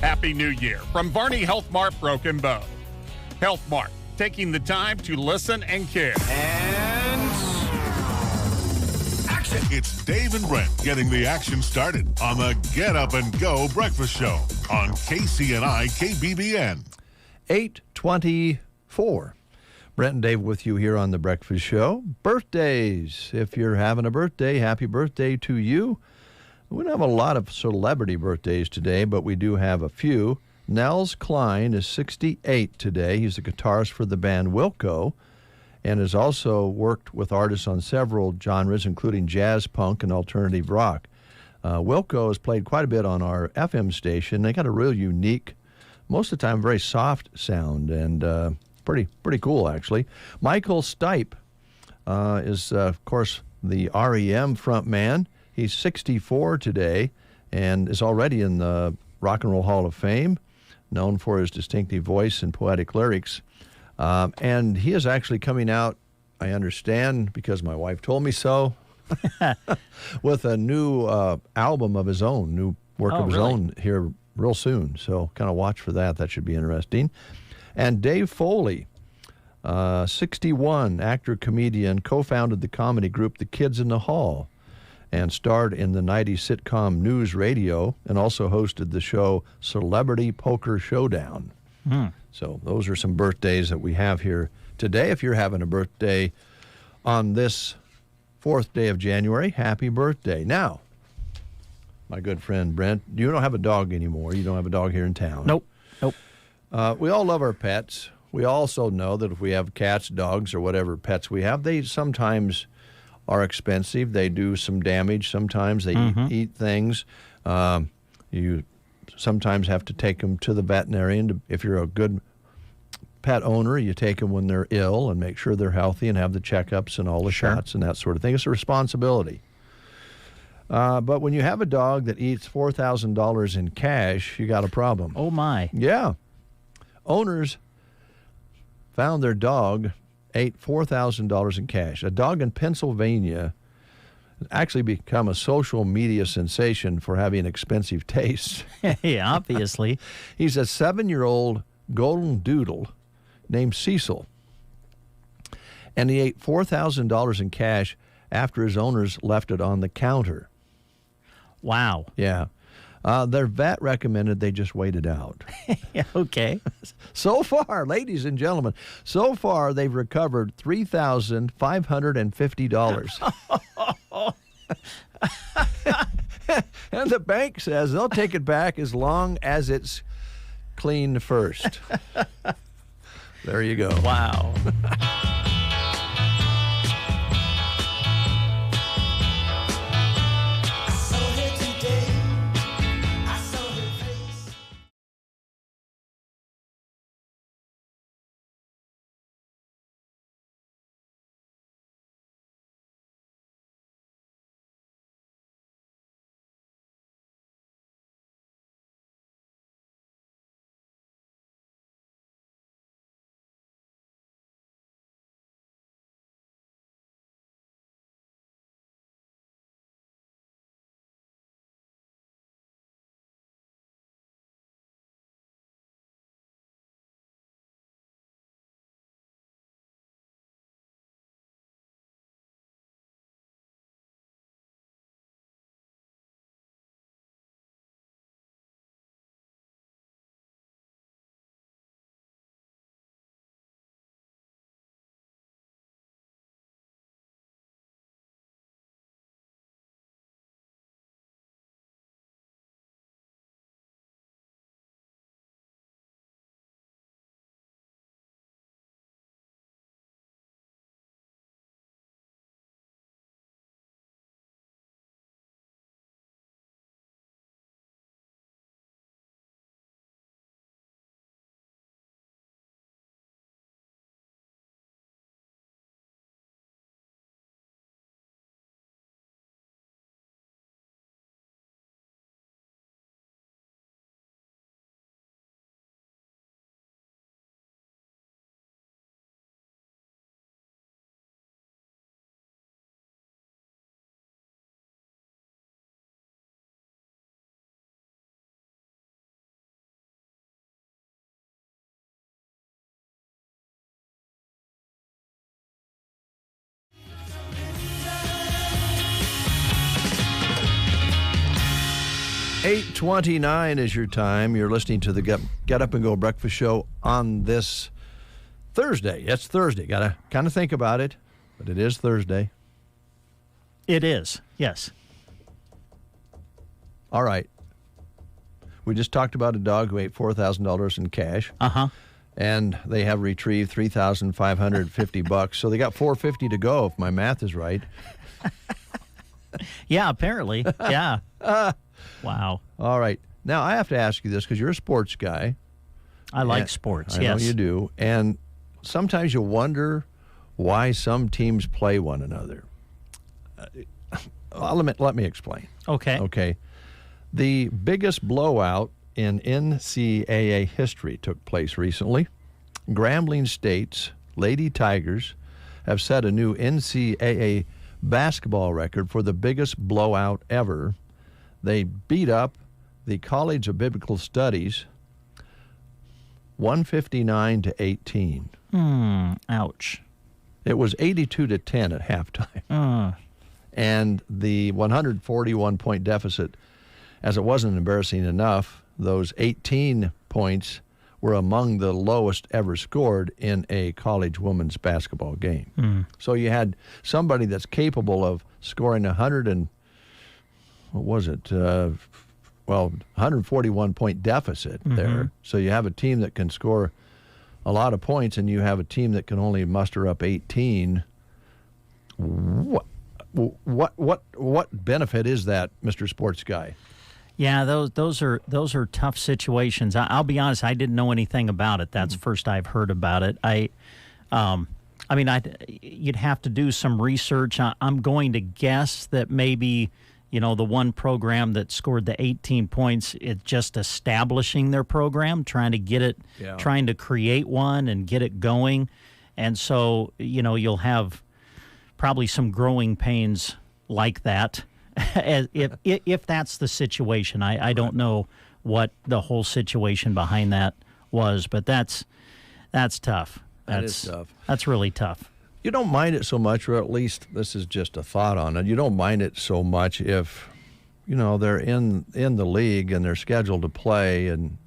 Happy New Year from Varney Health Mart Broken Bow. Health Mart, taking the time to listen and care. And action! It's Dave and Brent getting the action started on the Get Up and Go Breakfast Show on KCNI KBBN. 8:24. Brent and Dave with you here on the Breakfast Show. Birthdays. If you're having a birthday, happy birthday to you. We don't have a lot of celebrity birthdays today, but we do have a few. Nels Klein is 68 today. He's a guitarist for the band Wilco and has also worked with artists on several genres, including jazz, punk, and alternative rock. Wilco has played quite a bit on our FM station. They got a real unique, most of the time very soft sound, and pretty cool, actually. Michael Stipe is, of course, the REM front man. He's 64 today and is already in the Rock and Roll Hall of Fame, known for his distinctive voice and poetic lyrics. And he is actually coming out, I understand, because my wife told me so, with a new album of his own, new work of his own here real soon. So kind of watch for that. That should be interesting. And Dave Foley, 61, actor, comedian, co-founded the comedy group The Kids in the Hall and starred in the 90s sitcom News Radio and also hosted the show Celebrity Poker Showdown. So those are some birthdays that we have here today. If you're having a birthday on this 4th day of January, happy birthday. Now, my good friend Brent, you don't have a dog anymore. You don't have a dog here in town. Nope. We all love our pets. We also know that if we have cats, dogs, or whatever pets we have, they sometimes are expensive. They do some damage. Sometimes they eat things. You sometimes have to take them to the veterinarian. If you're a good pet owner, you take them when they're ill and make sure they're healthy and have the checkups and all the shots and that sort of thing. It's a responsibility. But when you have a dog that eats $4,000 in cash, you got a problem. Oh, my. Yeah. Owners found their dog ate $4,000 in cash. A dog in Pennsylvania actually become a social media sensation for having expensive taste. Yeah, obviously. He's a 7-year-old golden doodle named Cecil. And he ate $4,000 in cash after his owners left it on the counter. Wow. Yeah. Their vet recommended they just wait it out. Okay. So far, ladies and gentlemen, so far they've recovered $3,550. And the bank says they'll take it back as long as it's cleaned first. There you go. Wow. 8:29 is your time. You're listening to the Get Up and Go Breakfast Show on this Thursday. It's Thursday. Got to kind of think about it, but it is Thursday. It is, yes. All right. We just talked about a dog who ate $4,000 in cash. Uh-huh. And they have retrieved $3,550. So they got $450 to go, if my math is right. Yeah, apparently. Yeah. Wow. All right. Now, I have to ask you this because you're a sports guy. I like sports, I yes. know you do. And sometimes you wonder why some teams play one another. Let me explain. Okay. Okay. The biggest blowout in NCAA history took place recently. Grambling State's Lady Tigers have set a new NCAA basketball record for the biggest blowout ever. They beat up the College of Biblical Studies 159-18. Ouch. It was 82-10 at halftime. And the 141-point deficit, as it wasn't embarrassing enough, those 18 points were among the lowest ever scored in a college women's basketball game. So you had somebody that's capable of scoring 141-point deficit there. So you have a team that can score a lot of points, and you have a team that can only muster up 18. What benefit is that, Mr. Sports Guy? Yeah, those are tough situations. I'll be honest, I didn't know anything about it. That's first I've heard about it. You'd have to do some research. I'm going to guess that maybe, the one program that scored the 18 points, it's just establishing their program, trying to get it, trying to create one and get it going. And so, you'll have probably some growing pains like that. if that's the situation. I don't know what the whole situation behind that was, but that's tough. That is tough. That's really tough. You don't mind it so much, or at least this is just a thought on it. You don't mind it so much if, they're in the league and they're scheduled to play, and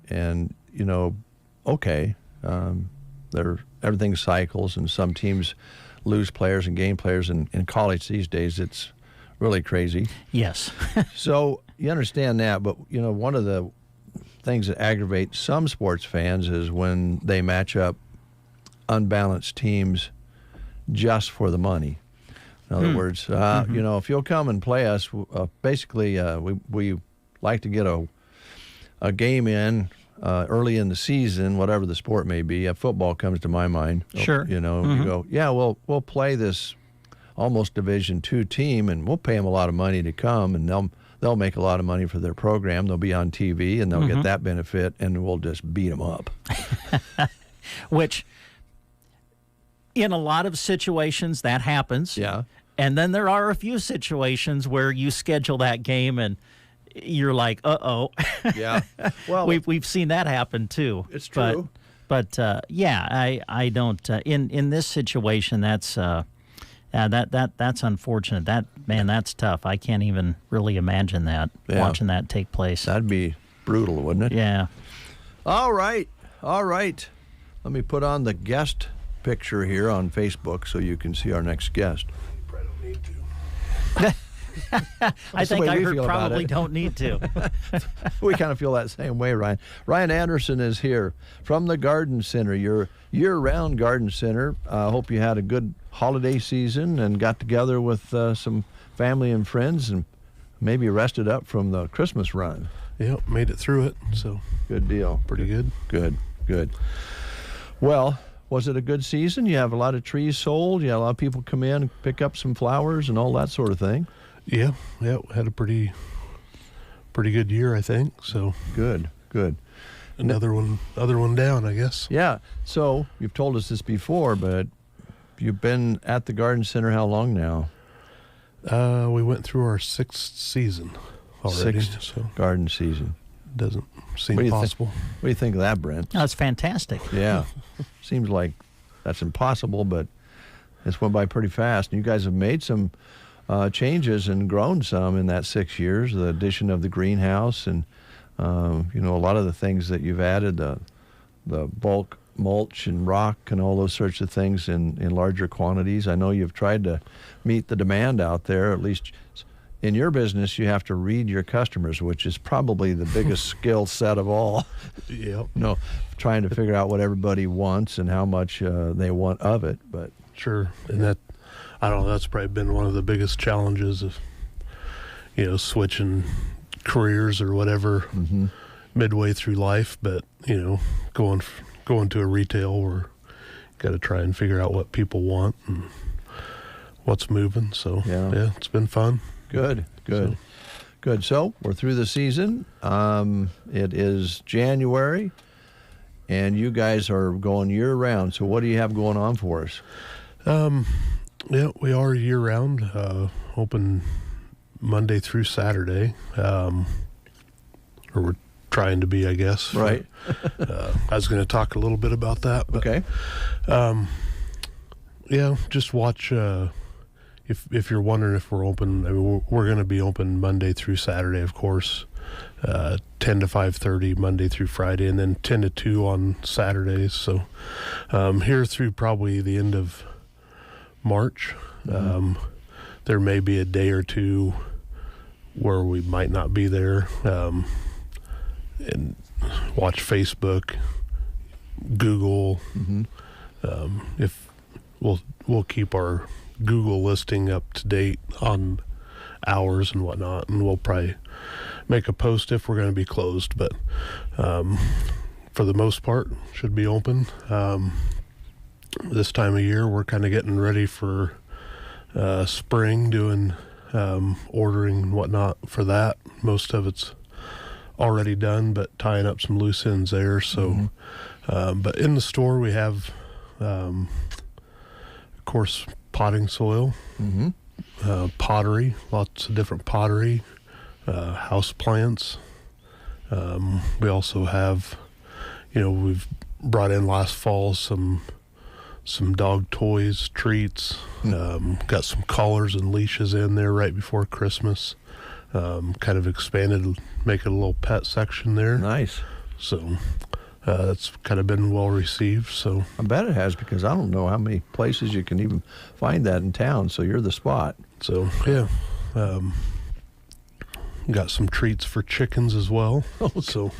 everything cycles, and some teams lose players and gain players. In college these days, it's really crazy. Yes. So you understand that, but one of the things that aggravates some sports fans is when they match up unbalanced teams just for the money. In other words, if you'll come and play us, basically we like to get a game in early in the season, whatever the sport may be. Football comes to my mind. Sure. You go, we'll play this almost Division II team, and we'll pay them a lot of money to come, and they'll make a lot of money for their program. They'll be on TV, and they'll get that benefit, and we'll just beat them up. Which, in a lot of situations, that happens. Yeah. And then there are a few situations where you schedule that game, and you're like, uh-oh. Yeah. Well, we've seen that happen too. It's true. But I don't. In this situation, that's unfortunate. That's tough. I can't even really imagine that, watching that take place. That'd be brutal, wouldn't it? Yeah. All right. Let me put on the guest picture here on Facebook so you can see our next guest. You probably don't need to. I think I probably don't need to. We kind of feel that same way, Ryan. Ryan Anderson is here from the Garden Center, your year-round garden center. I hope you had a good holiday season and got together with some family and friends and maybe rested up from the Christmas run. Yep, made it through it, so good deal. Pretty good. Good. Well, was it a good season? You have a lot of trees sold. You had a lot of people come in and pick up some flowers and all that sort of thing. Yeah, had a pretty good year, I think. So good. Other one down, I guess. Yeah. So you've told us this before, but you've been at the Garden Center how long now? We went through our 6th season already. So garden season. Doesn't seem possible. What do you think of that, Brent? That's fantastic. Yeah. Seems like that's impossible, but it's went by pretty fast. And you guys have made some changes and grown some in that 6 years. The addition of the greenhouse and a lot of the things that you've added, the bulk mulch and rock and all those sorts of things in larger quantities. I know you've tried to meet the demand out there. At least in your business, you have to read your customers, which is probably the biggest skill set of all. Yep. Trying to figure out what everybody wants and how much they want of it. But sure, and that, I don't know, that's probably been one of the biggest challenges of switching careers or whatever midway through life. But going to a retail where you got to try and figure out what people want and what's moving. So yeah, it's been fun. Good. So we're through the season. It is January, and you guys are going year round. So what do you have going on for us? Yeah, we are year round, open Monday through Saturday, or we're trying to be, I guess. Right. I was going to talk a little bit about that. But, okay. Yeah, just watch. If you're wondering if we're open, I mean, we're going to be open Monday through Saturday, of course, 10 to 5:30 Monday through Friday, and then 10 to 2 on Saturdays. So here through probably the end of March, there may be a day or two where we might not be there, and watch Facebook, Google. If we'll keep our Google listing up to date on hours and whatnot, and we'll probably make a post if we're going to be closed, but for the most part should be open. This time of year we're kind of getting ready for spring, doing ordering and whatnot for that. Most of it's already done, but tying up some loose ends there. So but in the store we have of course potting soil, pottery, lots of different pottery, house plants. We also have, we've brought in last fall some dog toys, treats, got some collars and leashes in there right before Christmas. Kind of expanded, make it a little pet section there. Nice. So that's kind of been well received. So I bet it has, because I don't know how many places you can even find that in town. So you're the spot. So yeah, got some treats for chickens as well. Okay. So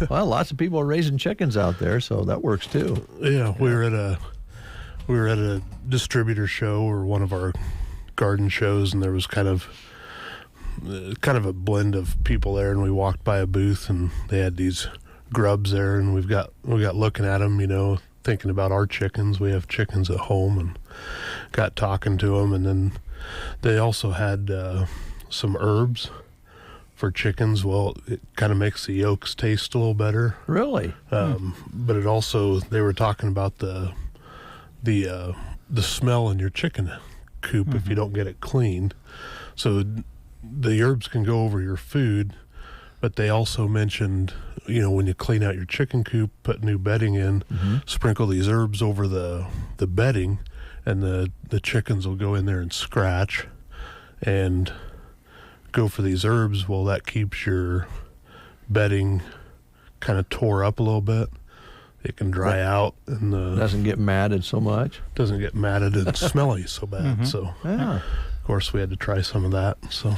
well, lots of people are raising chickens out there, so that works too. Yeah, we were at a distributor show, or one of our garden shows, and there was kind of a blend of people there, and we walked by a booth and they had these grubs there, and we got looking at them, thinking about our chickens. We have chickens at home, and got talking to them. And then they also had some herbs for chickens. Well, it kind of makes the yolks taste a little better. Really? But it also, they were talking about the smell in your chicken coop if you don't get it cleaned. So the herbs can go over your food, but they also mentioned, when you clean out your chicken coop, put new bedding in, sprinkle these herbs over the bedding, and the chickens will go in there and scratch and go for these herbs. Well, that keeps your bedding kind of tore up a little bit. It can dry out, and doesn't get matted so much. Doesn't get matted and smelly so bad. So yeah. Of course, we had to try some of that. So,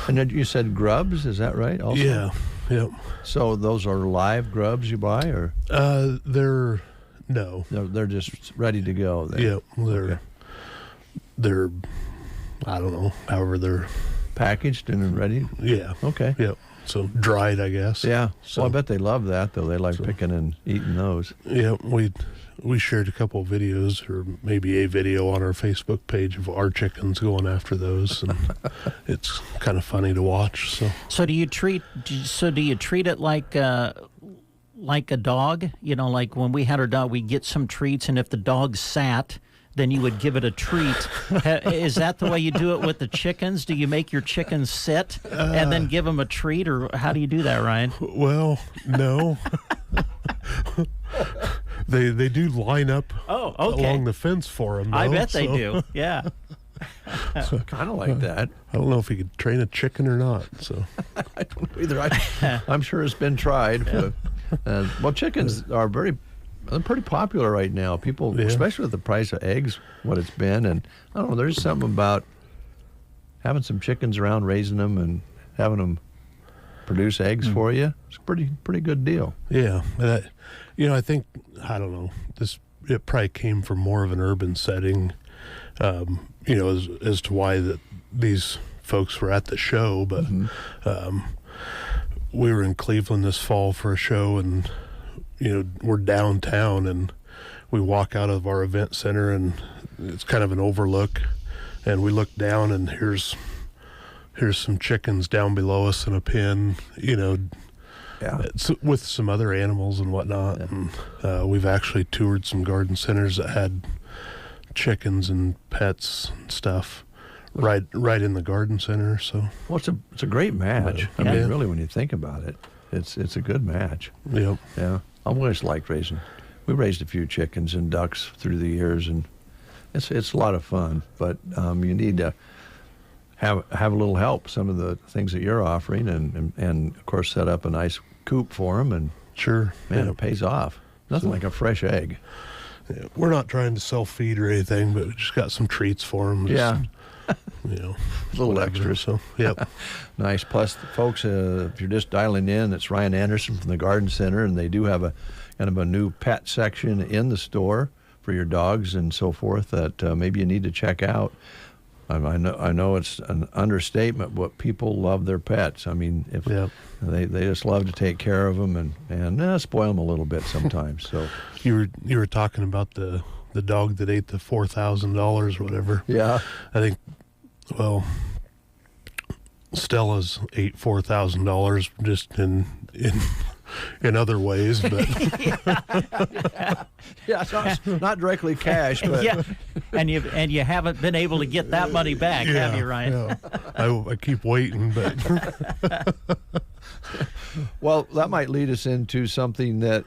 and then you said grubs, is that right? Also? Yeah. Yep. So those are live grubs you buy, or they're just ready to go. Yeah, they're I don't know, however they're packaged and ready. Yeah. Okay. Yep. So dried, I guess. Yeah. So well, I bet they love that, though. They like picking and eating those. Yeah. We shared a couple of videos, or maybe a video on our Facebook page of our chickens going after those, and it's kind of funny to watch. So do you treat it like a dog? Like when we had our dog, we'd get some treats, and if the dog sat, then you would give it a treat. Is that the way you do it with the chickens? Do you make your chickens sit and then give them a treat, or how do you do that, Ryan? Well, no. They do line up along the fence for them, though, I bet they do, yeah. Kind of like that. I don't know if he could train a chicken or not. So I don't know either. I'm sure it's been tried. But, well, chickens are they're pretty popular right now. People, especially with the price of eggs, what it's been, and I don't know. There's something about having some chickens around, raising them, and having them produce eggs for you. It's a pretty good deal. Yeah, I think, I don't know, it probably came from more of an urban setting, as to why these folks were at the show. But we were in Cleveland this fall for a show, and we're downtown, and we walk out of our event center, and it's kind of an overlook, and we look down, and here's some chickens down below us in a pen, with some other animals and whatnot. Yeah. And we've actually toured some garden centers that had chickens and pets and stuff right in the garden center. So, well, it's a great match. I mean, really, when you think about it, it's a good match. Yep. Yeah. I've always liked raising. We raised a few chickens and ducks through the years, and it's a lot of fun. But you need to have a little help. Some of the things that you're offering, and of course set up a nice coop for them. And sure, man, it pays off. Nothing like a fresh egg. Yeah, we're not trying to sell feed or anything, but we just got some treats for them. Yeah. A little extra. So, yep. Nice. Plus, folks, if you're just dialing in, it's Ryan Anderson from the Garden Center, and they do have a kind of a new pet section in the store for your dogs and so forth that maybe you need to check out. I know it's an understatement, but people love their pets. I mean, if they just love to take care of them and spoil them a little bit sometimes. So you were talking about the dog that ate the $4,000 or whatever. Yeah, I think. Well, Stella's ate $4,000 just in other ways, but not directly cash, but and you haven't been able to get that money back, have you, Ryan? Yeah. I keep waiting, but well, that might lead us into something that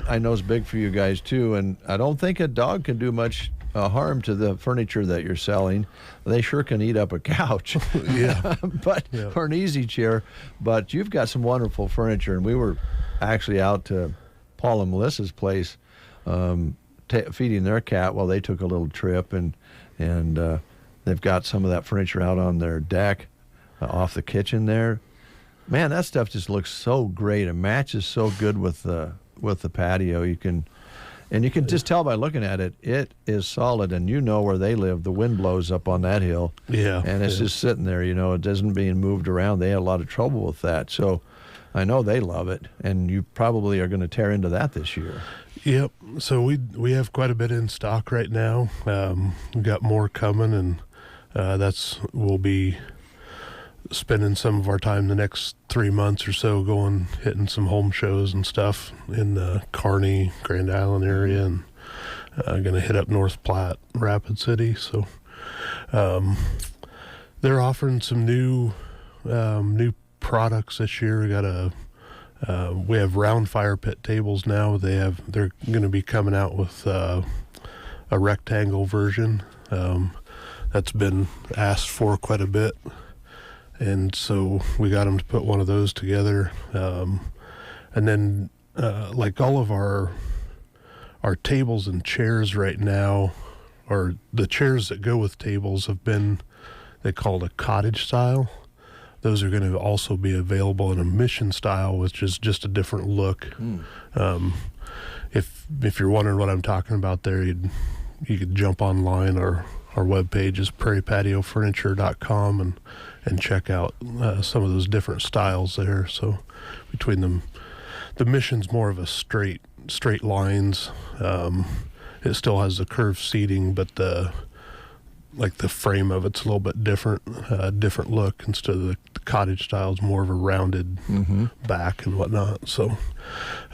I know is big for you guys too, and I don't think a dog can do much harm to the furniture that you're selling. They sure can eat up a couch, or an easy chair. But you've got some wonderful furniture, and we were actually out to Paul and Melissa's place feeding their cat while they took a little trip, and they've got some of that furniture out on their deck off the kitchen there. Man, that stuff just looks so great. It matches so good with the patio. You can just tell by looking at it, it is solid, and where they live, the wind blows up on that hill. Yeah. And it's just sitting there, it isn't being moved around. They had a lot of trouble with that. So I know they love it, and you probably are going to tear into that this year. Yep. So we have quite a bit in stock right now. We've got more coming, and we'll be spending some of our time the next 3 months or so hitting some home shows and stuff in the Kearney, Grand Island area, and going to hit up North Platte, Rapid City. So they're offering some new products this year. We have round fire pit tables now. They're going to be coming out with a rectangle version that's been asked for quite a bit. And so we got them to put one of those together. And then like all of our tables and chairs right now, or the chairs that go with tables they call it a cottage style. Those are going to also be available in a mission style, which is just a different look. If you're wondering what I'm talking about there, you could jump online. Our webpage is prairiepatiofurniture.com and check out some of those different styles there. So between them, the mission's more of a straight lines. It still has the curved seating, but the frame of it's a little bit different look. Instead of the cottage style is more of a rounded back and whatnot. So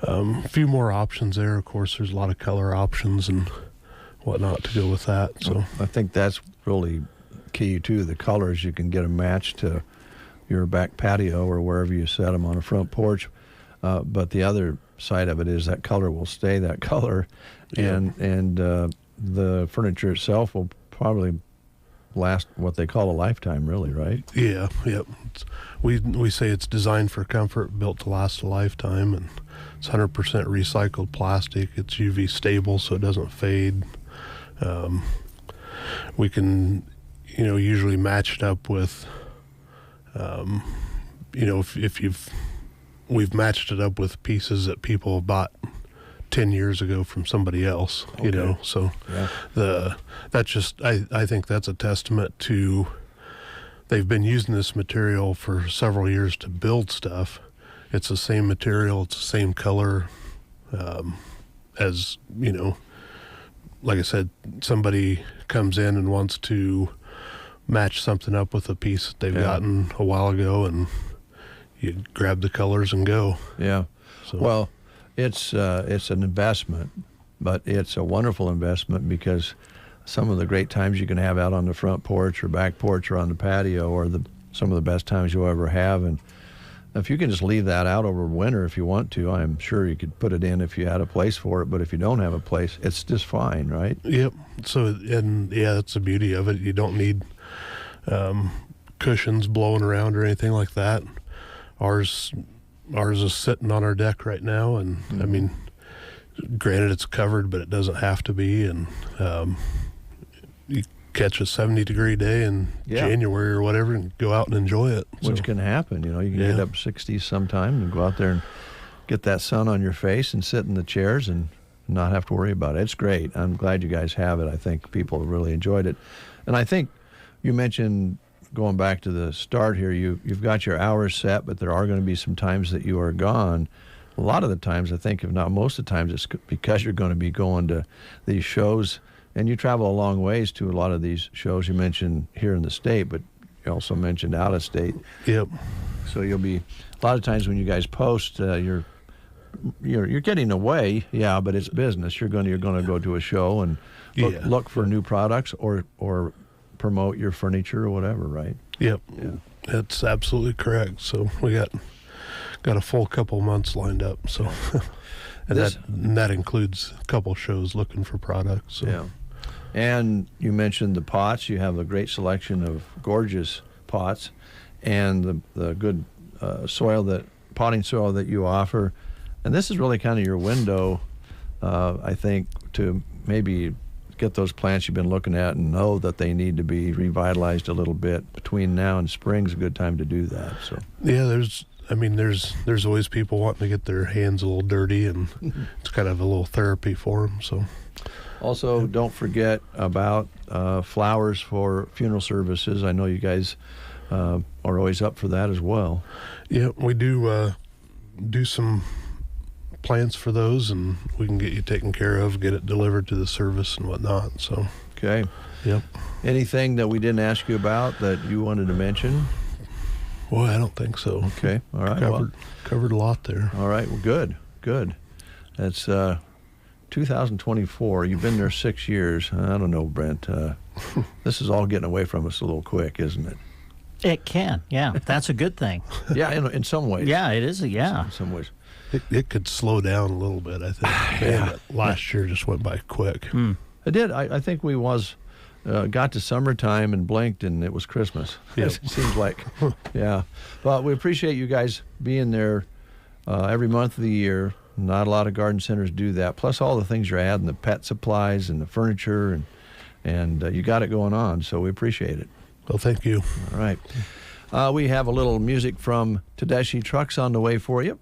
a few more options there. Of course, there's a lot of color options and whatnot to go with that. So I think that's really key too. The colors, you can get a match to your back patio or wherever you set them on a front porch. But the other side of it is that color will stay that color, and the furniture itself will probably last what they call a lifetime, really, right? Yeah, yep. We say it's designed for comfort, built to last a lifetime, and it's 100% recycled plastic. It's UV stable, so it doesn't fade. We can, usually match it up with, we've matched it up with pieces that people have bought 10 years ago from somebody else, so yeah. I think that's a testament to, they've been using this material for several years to build stuff. It's the same material, it's the same color, as, like I said, somebody comes in and wants to match something up with a piece that they've gotten a while ago, and you grab the colors and go. Yeah. So. Well, it's an investment, but it's a wonderful investment because some of the great times you can have out on the front porch or back porch or on the patio are some of the best times you'll ever have. And if you can just leave that out over winter if you want to, I'm sure you could put it in if you had a place for it. But if you don't have a place, it's just fine, right? Yep. So, that's the beauty of it. You don't need cushions blowing around or anything like that. Ours is sitting on our deck right now, and I mean, granted it's covered, but it doesn't have to be. And you catch a 70-degree day in January or whatever and go out and enjoy it. Which can happen, you can get up 60s sometime and go out there and get that sun on your face and sit in the chairs and not have to worry about it. It's great. I'm glad you guys have it. I think people really enjoyed it. And I think you mentioned, going back to the start here, you've got your hours set, but there are going to be some times that you are gone. A lot of the times, I think, if not most of the times, it's because you're going to be going to these shows, and you travel a long ways to a lot of these shows. You mentioned here in the state, but you also mentioned out of state. Yep. So you'll be, a lot of times when you guys post, you're getting away, but it's business. You're going to go to a show and look for new products or promote your furniture or whatever, right? Yep. Yeah. That's absolutely correct. So we got a full couple months lined up. So and that includes a couple shows looking for products. So. Yeah. And you mentioned the pots. You have a great selection of gorgeous pots and the good potting soil that you offer. And this is really kind of your window, I think, to maybe get those plants you've been looking at and know that they need to be revitalized a little bit. Between now and spring's a good time to do that. So yeah, there's always people wanting to get their hands a little dirty, and it's kind of a little therapy for them. So also, don't forget about flowers for funeral services. I know you guys are always up for that as well. Yeah, we do some plants for those, and we can get you taken care of, get it delivered to the service and whatnot. So okay. Yep. Anything that we didn't ask you about that you wanted to mention? Well, I don't think so. Okay. All right. Covered a lot there. All right. Well, good. That's 2024. You've been there 6 years. I don't know, Brent. This is all getting away from us a little quick, isn't it? It can. Yeah. That's a good thing. Yeah. In some ways. Yeah, it is. In some ways. It could slow down a little bit, I think. Man, last year just went by quick. It did. I think we got to summertime and blinked, and it was Christmas. Yep. It seems like. Yeah. But we appreciate you guys being there every month of the year. Not a lot of garden centers do that. Plus all the things you're adding, the pet supplies and the furniture, and you got it going on, so we appreciate it. Well, thank you. All right. We have a little music from Tedeschi Trucks on the way for you.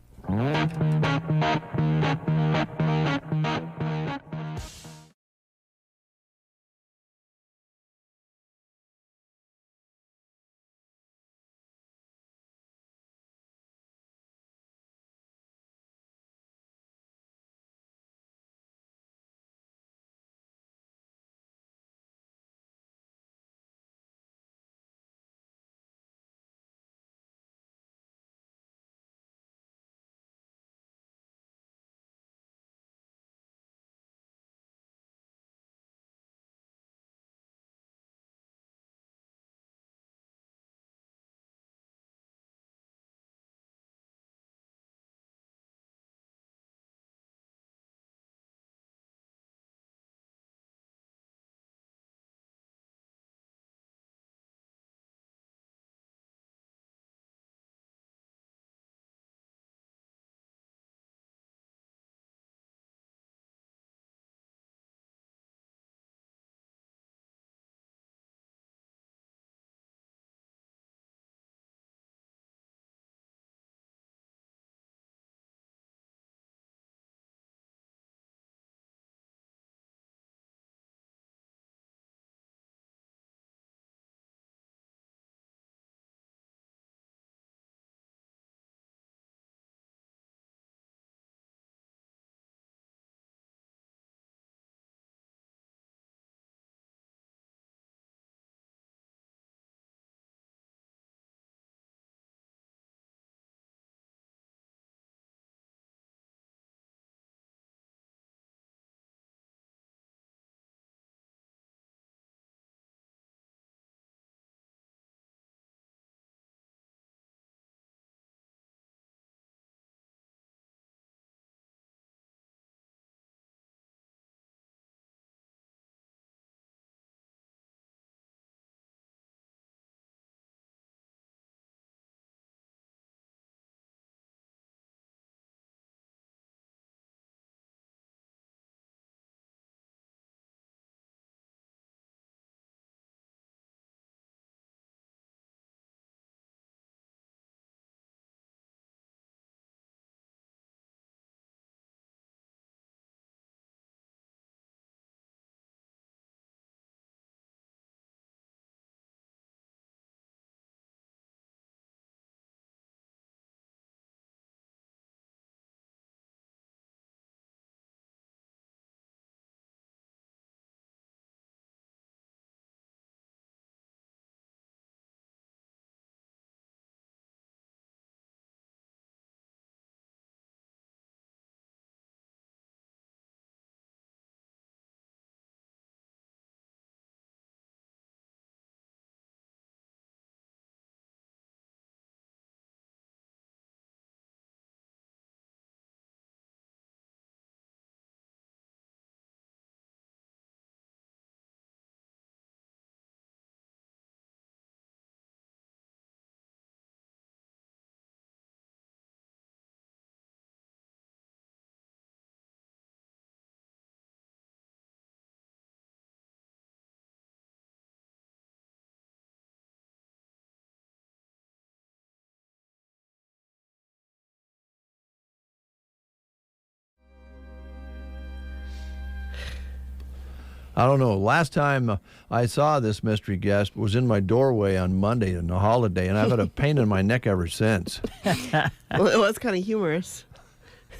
I don't know. Last time I saw this mystery guest was in my doorway on Monday on a holiday, and I've had a pain in my neck ever since. Well, it was kind of humorous.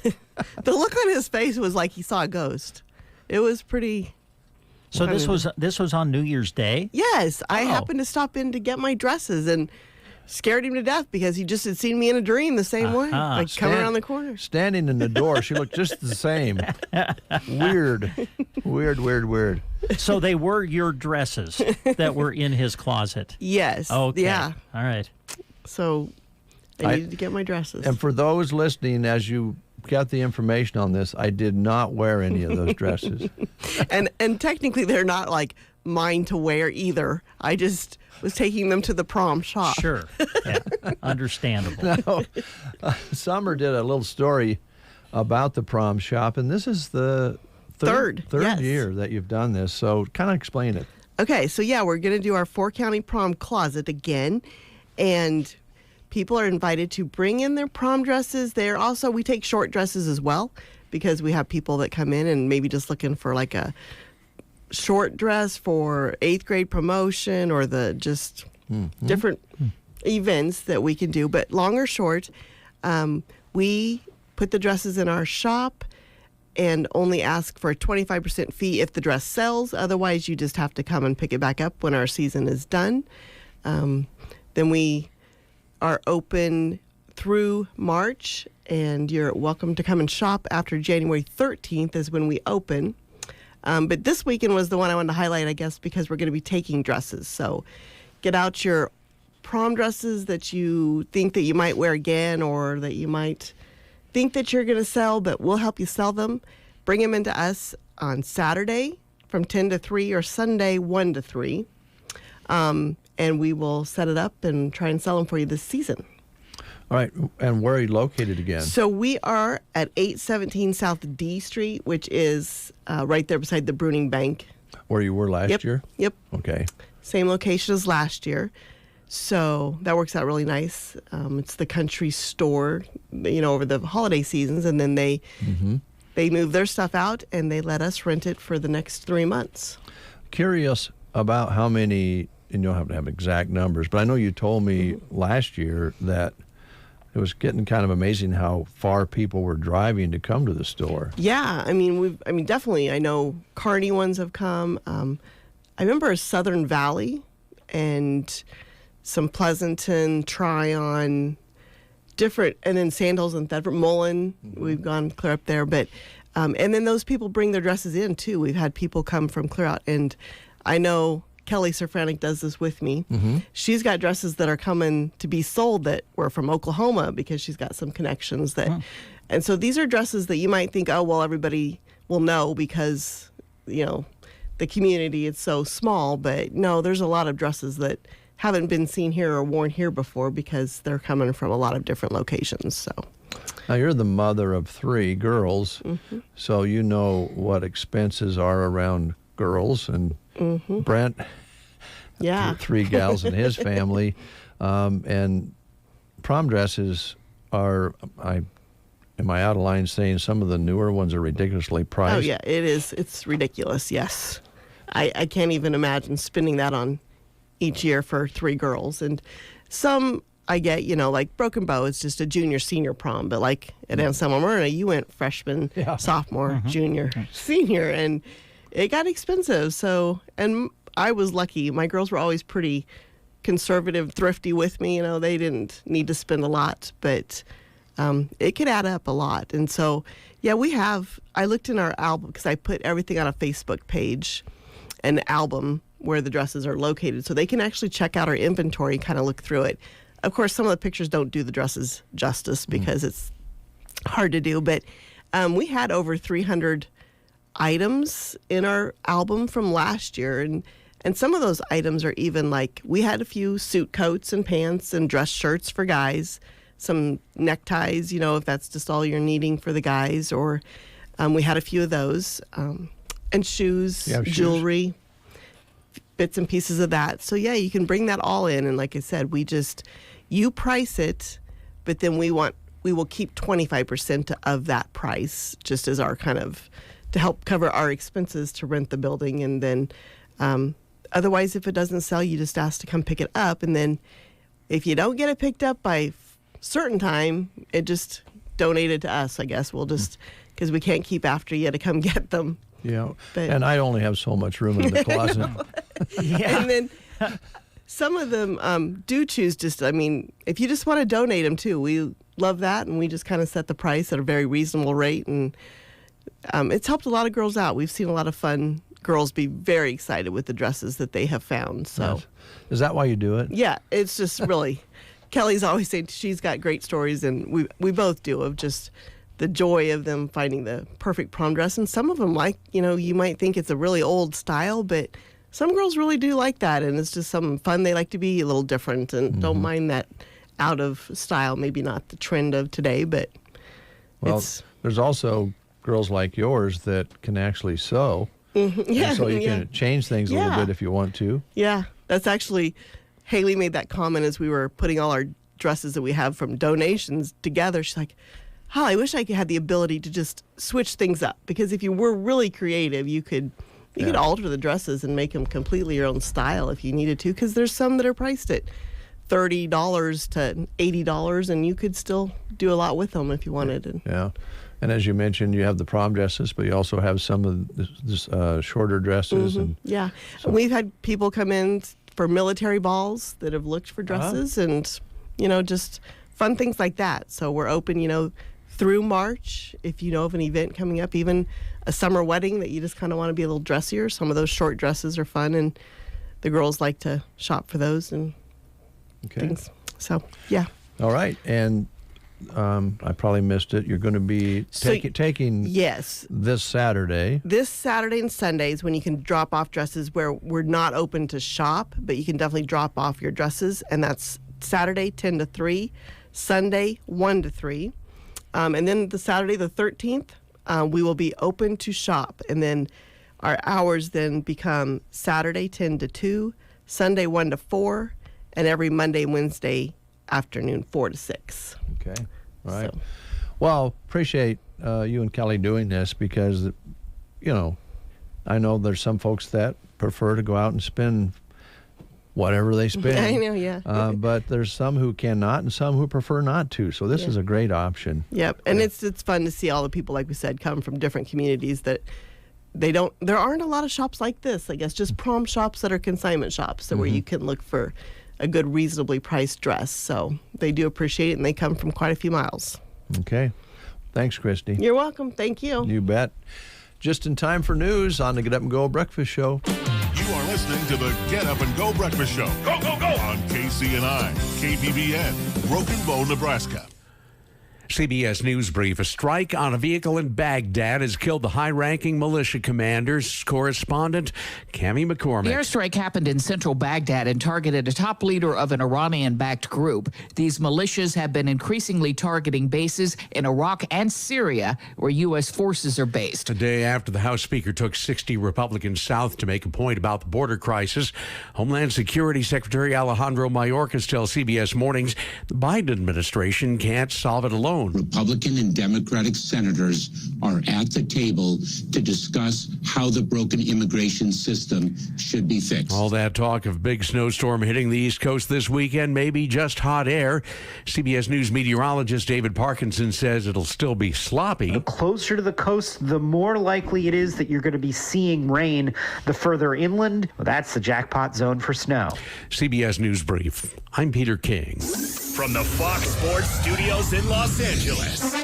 The look on his face was like he saw a ghost. It was pretty. So this was on New Year's Day? Yes, I happened to stop in to get my dresses and scared him to death because he just had seen me in a dream the same way, like coming around the corner. Standing in the door, she looked just the same. Weird. So they were your dresses that were in his closet? Yes. Okay. Yeah. All right. So I needed to get my dresses. And for those listening, as you got the information on this, I did not wear any of those dresses. and technically they're not like mine to wear either. I just was taking them to the prom shop. Sure. Yeah. Understandable. Now, Summer did a little story about the prom shop, and this is the third yes. year that you've done this. So kind of explain it. Okay, so yeah, we're going to do our 4-county prom closet again, and people are invited to bring in their prom dresses. We take short dresses as well, because we have people that come in and maybe just looking for like a short dress for 8th grade promotion or the just different events that we can do. But long or short, we put the dresses in our shop and only ask for a 25% fee if the dress sells. Otherwise, you just have to come and pick it back up when our season is done. Then we are open through March, and you're welcome to come and shop after January 13th is when we open. But this weekend was the one I wanted to highlight, I guess, because we're going to be taking dresses. So get out your prom dresses that you think that you might wear again or that you might think that you're going to sell, but we'll help you sell them. Bring them into us on Saturday from 10 to 3 or Sunday 1 to 3. And we will set it up and try and sell them for you this season. All right. And where are you located again? So we are at 817 South D Street, which is right there beside the Bruning Bank. Where you were last year? Yep. Okay. Same location as last year. So that works out really nice. It's the country store, over the holiday seasons, and then they move their stuff out and they let us rent it for the next 3 months. Curious about how many, and you don't have to have exact numbers, but I know you told me last year that it was getting kind of amazing how far people were driving to come to the store. Yeah, definitely. I know Kearney ones have come. I remember Southern Valley and some Pleasanton, Tryon, different, and then Sandals and Thetford, Mullen. We've gone clear up there, but and then those people bring their dresses in too. We've had people come from clear out, and I know Kelly Sirfranik does this with me. She's got dresses that are coming to be sold that were from Oklahoma because she's got some connections that, and so these are dresses that you might think, oh, well, everybody will know because, the community is so small, but no, there's a lot of dresses that haven't been seen here or worn here before because they're coming from a lot of different locations. So now you're the mother of 3 girls, so you know what expenses are around girls, and Brent, 3 gals in his family, and prom dresses are, am I out of line saying some of the newer ones are ridiculously priced? Oh yeah, it is. It's ridiculous. Yes, I can't even imagine spending that on each year for 3 girls. And some I get, like Broken Bow is just a junior senior prom, but like at Anselmo Myrna, you went freshman, sophomore, junior, senior, and it got expensive. So, and I was lucky. My girls were always pretty conservative, thrifty with me. They didn't need to spend a lot, but it could add up a lot. And so, yeah, I looked in our album because I put everything on a Facebook page, an album where the dresses are located, so they can actually check out our inventory and kind of look through it. Of course, some of the pictures don't do the dresses justice because it's hard to do, but we had over 300 items in our album from last year, and some of those items are even like, we had a few suit coats and pants and dress shirts for guys, some neckties, if that's just all you're needing for the guys, or we had a few of those, and shoes, jewelry, bits and pieces of that. So yeah, you can bring that all in, and like I said, you price it, but then we will keep 25% of that price just as our kind of to help cover our expenses to rent the building. And then otherwise, if it doesn't sell, you just ask to come pick it up. And then if you don't get it picked up by certain time, it just donate it to us, I guess. We'll just, because we can't keep after you to come get them. Yeah, But- and I only have so much room in the closet. And then some of them do choose just, I mean, if you just want to donate them too, we love that. And we just kind of set the price at a very reasonable rate. And it's helped a lot of girls out. We've seen a lot of fun girls be very excited with the dresses that they have found. So, Nice. Is that why you do it? yeah, it's just really, Kelly's always saying she's got great stories, and we both do, of just the joy of them finding the perfect prom dress. And some of them, like, you might think it's a really old style, but some girls really do like that. And it's just something fun. They like to be a little different and don't mind that out of style, maybe not the trend of today, but Well, there's also girls like yours that can actually sew. Yeah, And so you can change things a little bit if you want to. Yeah, that's actually, Haley made that comment as we were putting all our dresses that we have from donations together. She's like, oh, I wish I had the ability to just switch things up, because if you were really creative, you could alter the dresses and make them completely your own style if you needed to, because there's some that are priced at $30 to $80, and you could still do a lot with them if you wanted. And Yeah. And as you mentioned, you have the prom dresses, but you also have some of the shorter dresses. And yeah, we've had people come in for military balls that have looked for dresses and, just fun things like that. So we're open, through March. If you know of an event coming up, even a summer wedding that you just kind of want to be a little dressier, some of those short dresses are fun, and the girls like to shop for those and things. So, yeah. All right. And I probably missed it. You're going to be taking yes, this Saturday. This Saturday and Sundays when you can drop off dresses, where we're not open to shop, but you can definitely drop off your dresses. And that's Saturday 10 to 3, Sunday 1 to 3. And then the Saturday the 13th, we will be open to shop. And then our hours then become Saturday 10 to 2, Sunday 1 to 4, and every Monday and Wednesday afternoon 4 to 6. Okay. All right. Well, appreciate you and Kelly doing this, because, I know there's some folks that prefer to go out and spend whatever they spend. I know, yeah. But there's some who cannot and some who prefer not to. So this is a great option. Yep. And it's fun to see all the people, like we said, come from different communities that there aren't a lot of shops like this, I guess, just prom shops that are consignment shops, where you can look for a good, reasonably priced dress. So they do appreciate it, and they come from quite a few miles. Okay. Thanks, Christy. You're welcome. Thank you. You bet. Just in time for news on the Get Up and Go Breakfast Show. You are listening to the Get Up and Go Breakfast Show. Go, go, go! On KCNI, KBBN, Broken Bow, Nebraska. CBS News Brief. A strike on a vehicle in Baghdad has killed the high-ranking militia commander's correspondent, Cammie McCormick. The airstrike happened in central Baghdad and targeted a top leader of an Iranian-backed group. These militias have been increasingly targeting bases in Iraq and Syria, where U.S. forces are based. A day after the House Speaker took 60 Republicans south to make a point about the border crisis, Homeland Security Secretary Alejandro Mayorkas tells CBS Mornings the Biden administration can't solve it alone. Republican and Democratic senators are at the table to discuss how the broken immigration system should be fixed. All that talk of big snowstorm hitting the East Coast this weekend may be just hot air. CBS News meteorologist David Parkinson says it'll still be sloppy. The closer to the coast, the more likely it is that you're going to be seeing rain. The further inland, well, that's the jackpot zone for snow. CBS News Brief. I'm Peter King. From the Fox Sports Studios in Los Angeles,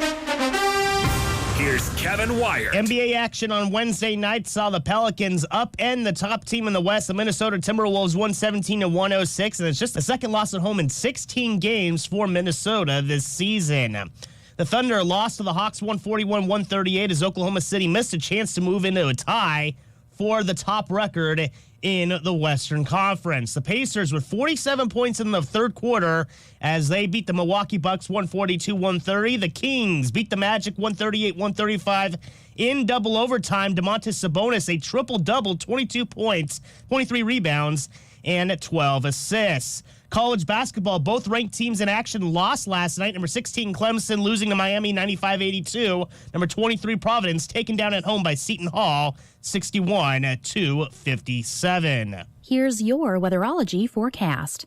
here's Kevin Wyatt. NBA action on Wednesday night saw the Pelicans upend the top team in the West. The Minnesota Timberwolves 117-106, and it's just the second loss at home in 16 games for Minnesota this season. The Thunder lost to the Hawks 141-138 as Oklahoma City missed a chance to move into a tie for the top record in the Western Conference. The Pacers with 47 points in the third quarter as they beat the Milwaukee Bucks 142-130. The Kings beat the Magic 138-135 in double overtime. Domantas Sabonis, a triple-double, 22 points, 23 rebounds, and 12 assists. College basketball, both ranked teams in action lost last night. Number 16, Clemson, losing to Miami 95-82. Number 23, Providence, taken down at home by Seton Hall 61-57. Here's your weatherology forecast.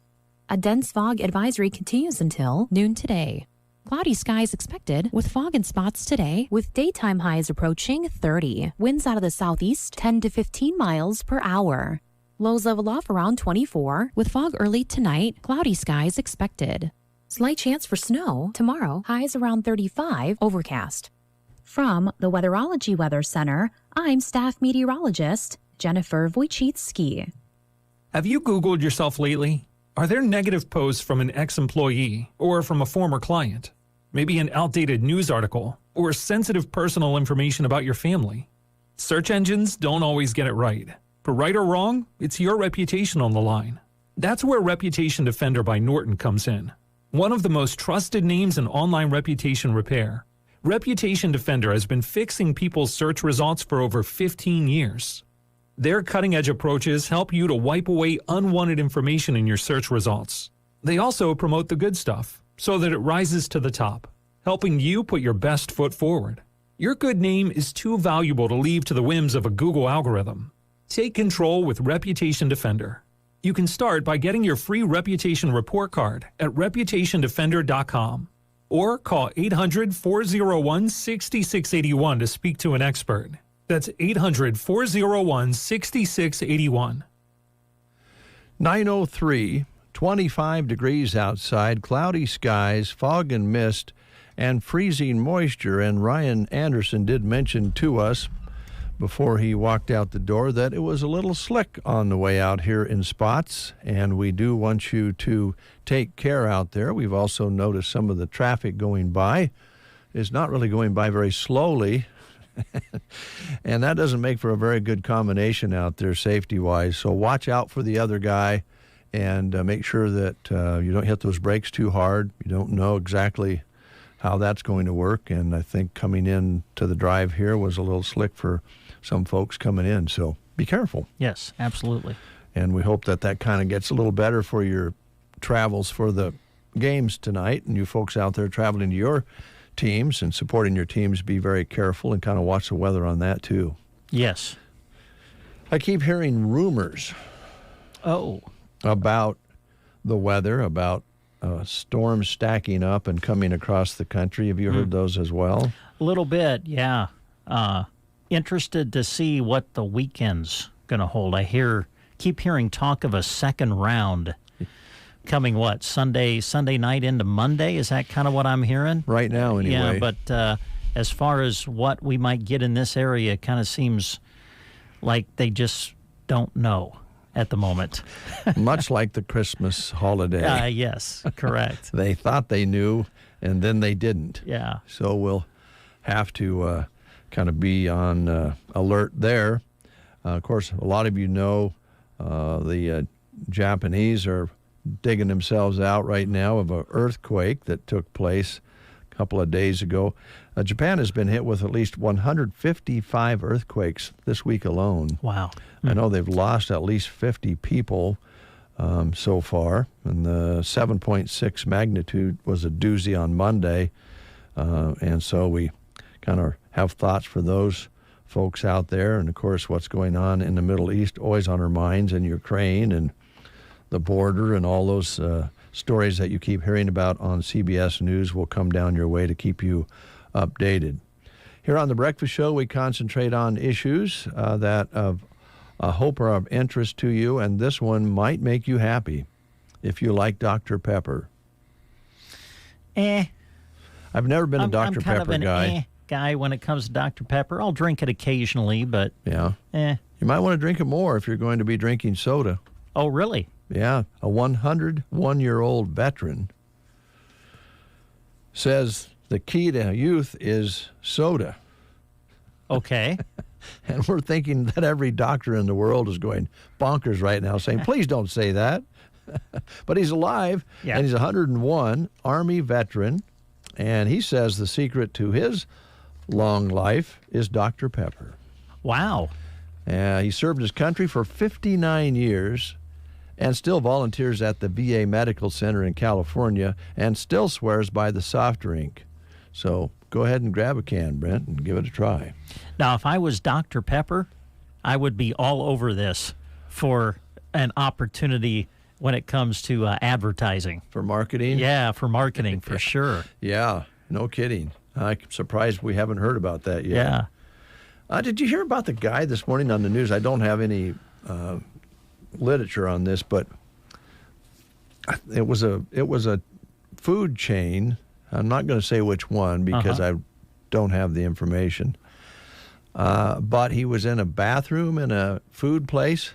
A dense fog advisory continues until noon today. Cloudy skies expected with fog and spots today, with daytime highs approaching 30. Winds out of the southeast 10 to 15 miles per hour. Lows level off around 24, with fog early tonight, cloudy skies expected. Slight chance for snow tomorrow, highs around 35, overcast. From the Weatherology Weather Center, I'm staff meteorologist Jennifer Wojcicki. Have you Googled yourself lately? Are there negative posts from an ex-employee or from a former client? Maybe an outdated news article or sensitive personal information about your family? Search engines don't always get it right. For right or wrong, it's your reputation on the line. That's where Reputation Defender by Norton comes in. One of the most trusted names in online reputation repair. Reputation Defender has been fixing people's search results for over 15 years. Their cutting-edge approaches help you to wipe away unwanted information in your search results. They also promote the good stuff so that it rises to the top, helping you put your best foot forward. Your good name is too valuable to leave to the whims of a Google algorithm. Take control with Reputation Defender. You can start by getting your free reputation report card at reputationdefender.com or call 800-401-6681 to speak to an expert. That's 800-401-6681. 9:03, 25 degrees outside, cloudy skies, fog and mist, and freezing moisture. And Ryan Anderson did mention to us before he walked out the door that it was a little slick on the way out here in spots, and we do want you to take care out there. We've also noticed some of the traffic going by is not really going by very slowly, and that doesn't make for a very good combination out there safety-wise. So watch out for the other guy and make sure that you don't hit those brakes too hard. You don't know exactly how that's going to work, and I think coming in to the drive here was a little slick for some folks coming in, so be careful. Yes, absolutely. And we hope that that kind of gets a little better for your travels for the games tonight, and you folks out there traveling to your teams and supporting your teams, be very careful and kind of watch the weather on that too. Yes. I keep hearing rumors about the weather, about storms stacking up and coming across the country. Have you heard those as well? A little bit, yeah. Interested to see what the weekend's going to hold. I keep hearing talk of a second round coming, Sunday night into Monday? Is that kind of what I'm hearing? Right now, anyway. Yeah, but as far as what we might get in this area, it kind of seems like they just don't know at the moment. Much like the Christmas holiday. Yes, correct. They thought they knew, and then they didn't. Yeah. So we'll have to kind of be on alert there. Of course, a lot of you know the Japanese are digging themselves out right now of an earthquake that took place a couple of days ago. Japan has been hit with at least 155 earthquakes this week alone. Wow. I know they've lost at least 50 people so far, and the 7.6 magnitude was a doozy on Monday, and so we kind of have thoughts for those folks out there, and of course what's going on in the Middle East, always on our minds, in Ukraine and the border, and all those stories that you keep hearing about on CBS News will come down your way to keep you updated. Here on The Breakfast Show, we concentrate on issues that I hope are of interest to you, and this one might make you happy if you like Dr. Pepper. I've never been a Dr. Pepper guy. Guy when it comes to Dr. Pepper. I'll drink it occasionally, but You might want to drink it more if you're going to be drinking soda. Oh, really? Yeah. A 101-year-old veteran says the key to youth is soda. Okay. And we're thinking that every doctor in the world is going bonkers right now, saying, please don't say that. But he's alive, and he's 101, Army veteran, and he says the secret to his long life is Dr. Pepper. Wow. He served his country for 59 years and still volunteers at the VA Medical Center in California, and still swears by the soft drink. So go ahead and grab a can, Brent, and give it a try. Now, if I was Dr. Pepper, I would be all over this for an opportunity when it comes to advertising. For marketing? Yeah, for marketing, for sure. Yeah, no kidding. I'm surprised we haven't heard about that yet. Yeah. Did you hear about the guy this morning on the news? I don't have any literature on this, but it was a food chain. I'm not going to say which one because I don't have the information. But he was in a bathroom in a food place,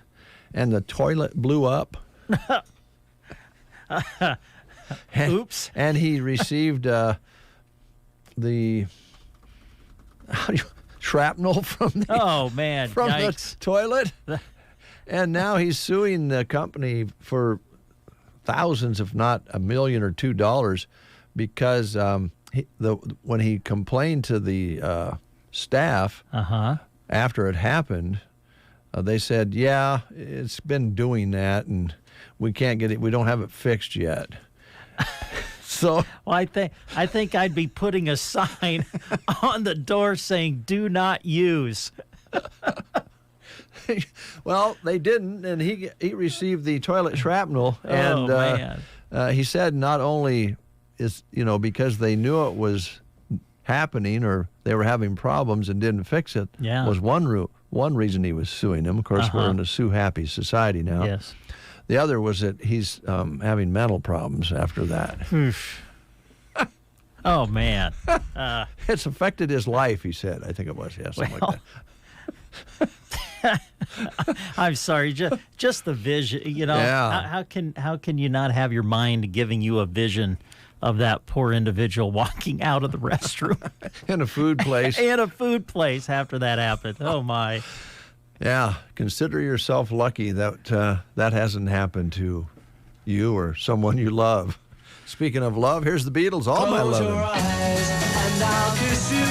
and the toilet blew up. Oops. And he received the shrapnel from the, from the toilet. And now he's suing the company for thousands, if not $1 million or $2 million, because when he complained to the staff after it happened, they said, "Yeah, it's been doing that, and we can't get it. We don't have it fixed yet." So, well, I think I'd be putting a sign on the door saying "Do not use." Well, they didn't, and he received the toilet shrapnel, and he said not only is because they knew it was happening or they were having problems and didn't fix it was one reason he was suing them. Of course, we're in a sue-happy society now. Yes. The other was that he's having mental problems after that. Oh, man. It's affected his life, he said. I think it was, something like that. I'm sorry, just the vision, how can you not have your mind giving you a vision of that poor individual walking out of the restroom in a food place after that happened? Oh my. Yeah, consider yourself lucky that that hasn't happened to you or someone you love. Speaking of love, here's the Beatles, All My Lovin'. Close your eyes and I'll kiss you.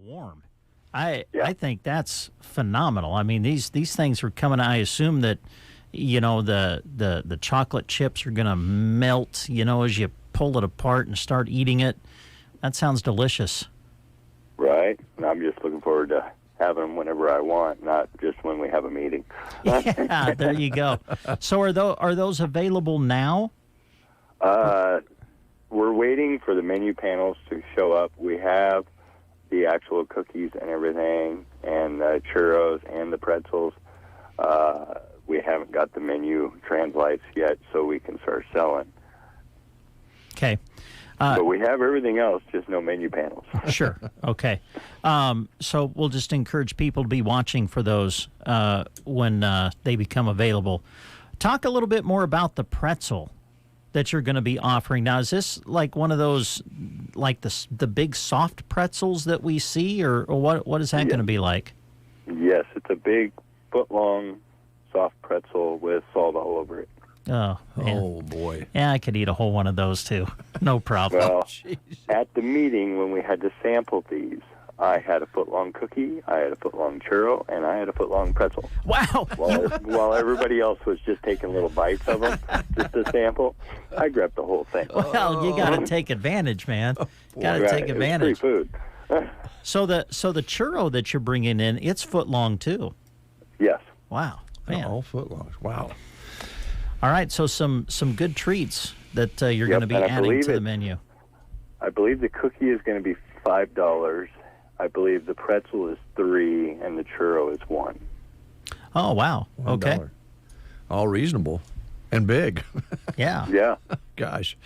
warm. I think that's phenomenal. I mean, these things are coming. I assume that, the chocolate chips are going to melt, as you pull it apart and start eating it. That sounds delicious. Right. And I'm just looking forward to having them whenever I want, not just when we have a meeting. Yeah, there you go. So are those available now? We're waiting for the menu panels to show up. We have the actual cookies and everything, and the churros and the pretzels. We haven't got the menu translates yet, so we can start selling. Okay. But we have everything else, just no menu panels. Sure. Okay. So we'll just encourage people to be watching for those when they become available. Talk a little bit more about the pretzel that you're going to be offering. Now, is this like one of those, like the big soft pretzels that we see, or what is that going to be like? Yes, it's a big foot-long soft pretzel with salt all over it. Oh, man. Oh, boy. Yeah, I could eat a whole one of those, too. No problem. Well, at the meeting when we had to sample these, I had a foot-long cookie, I had a foot-long churro, and I had a foot-long pretzel. Wow! While everybody else was just taking little bites of them, just to sample, I grabbed the whole thing. Well, you got to take advantage, man. Got to take advantage. It's free food. So the churro that you're bringing in, it's foot-long, too? Yes. Wow. Man. All foot-longs. Wow. All right, so some good treats that you're going to be adding to the menu. I believe the cookie is going to be $5. I believe the pretzel is $3, and the churro is $1. Oh, wow. Okay. $1. All reasonable and big. Yeah. Yeah. Gosh.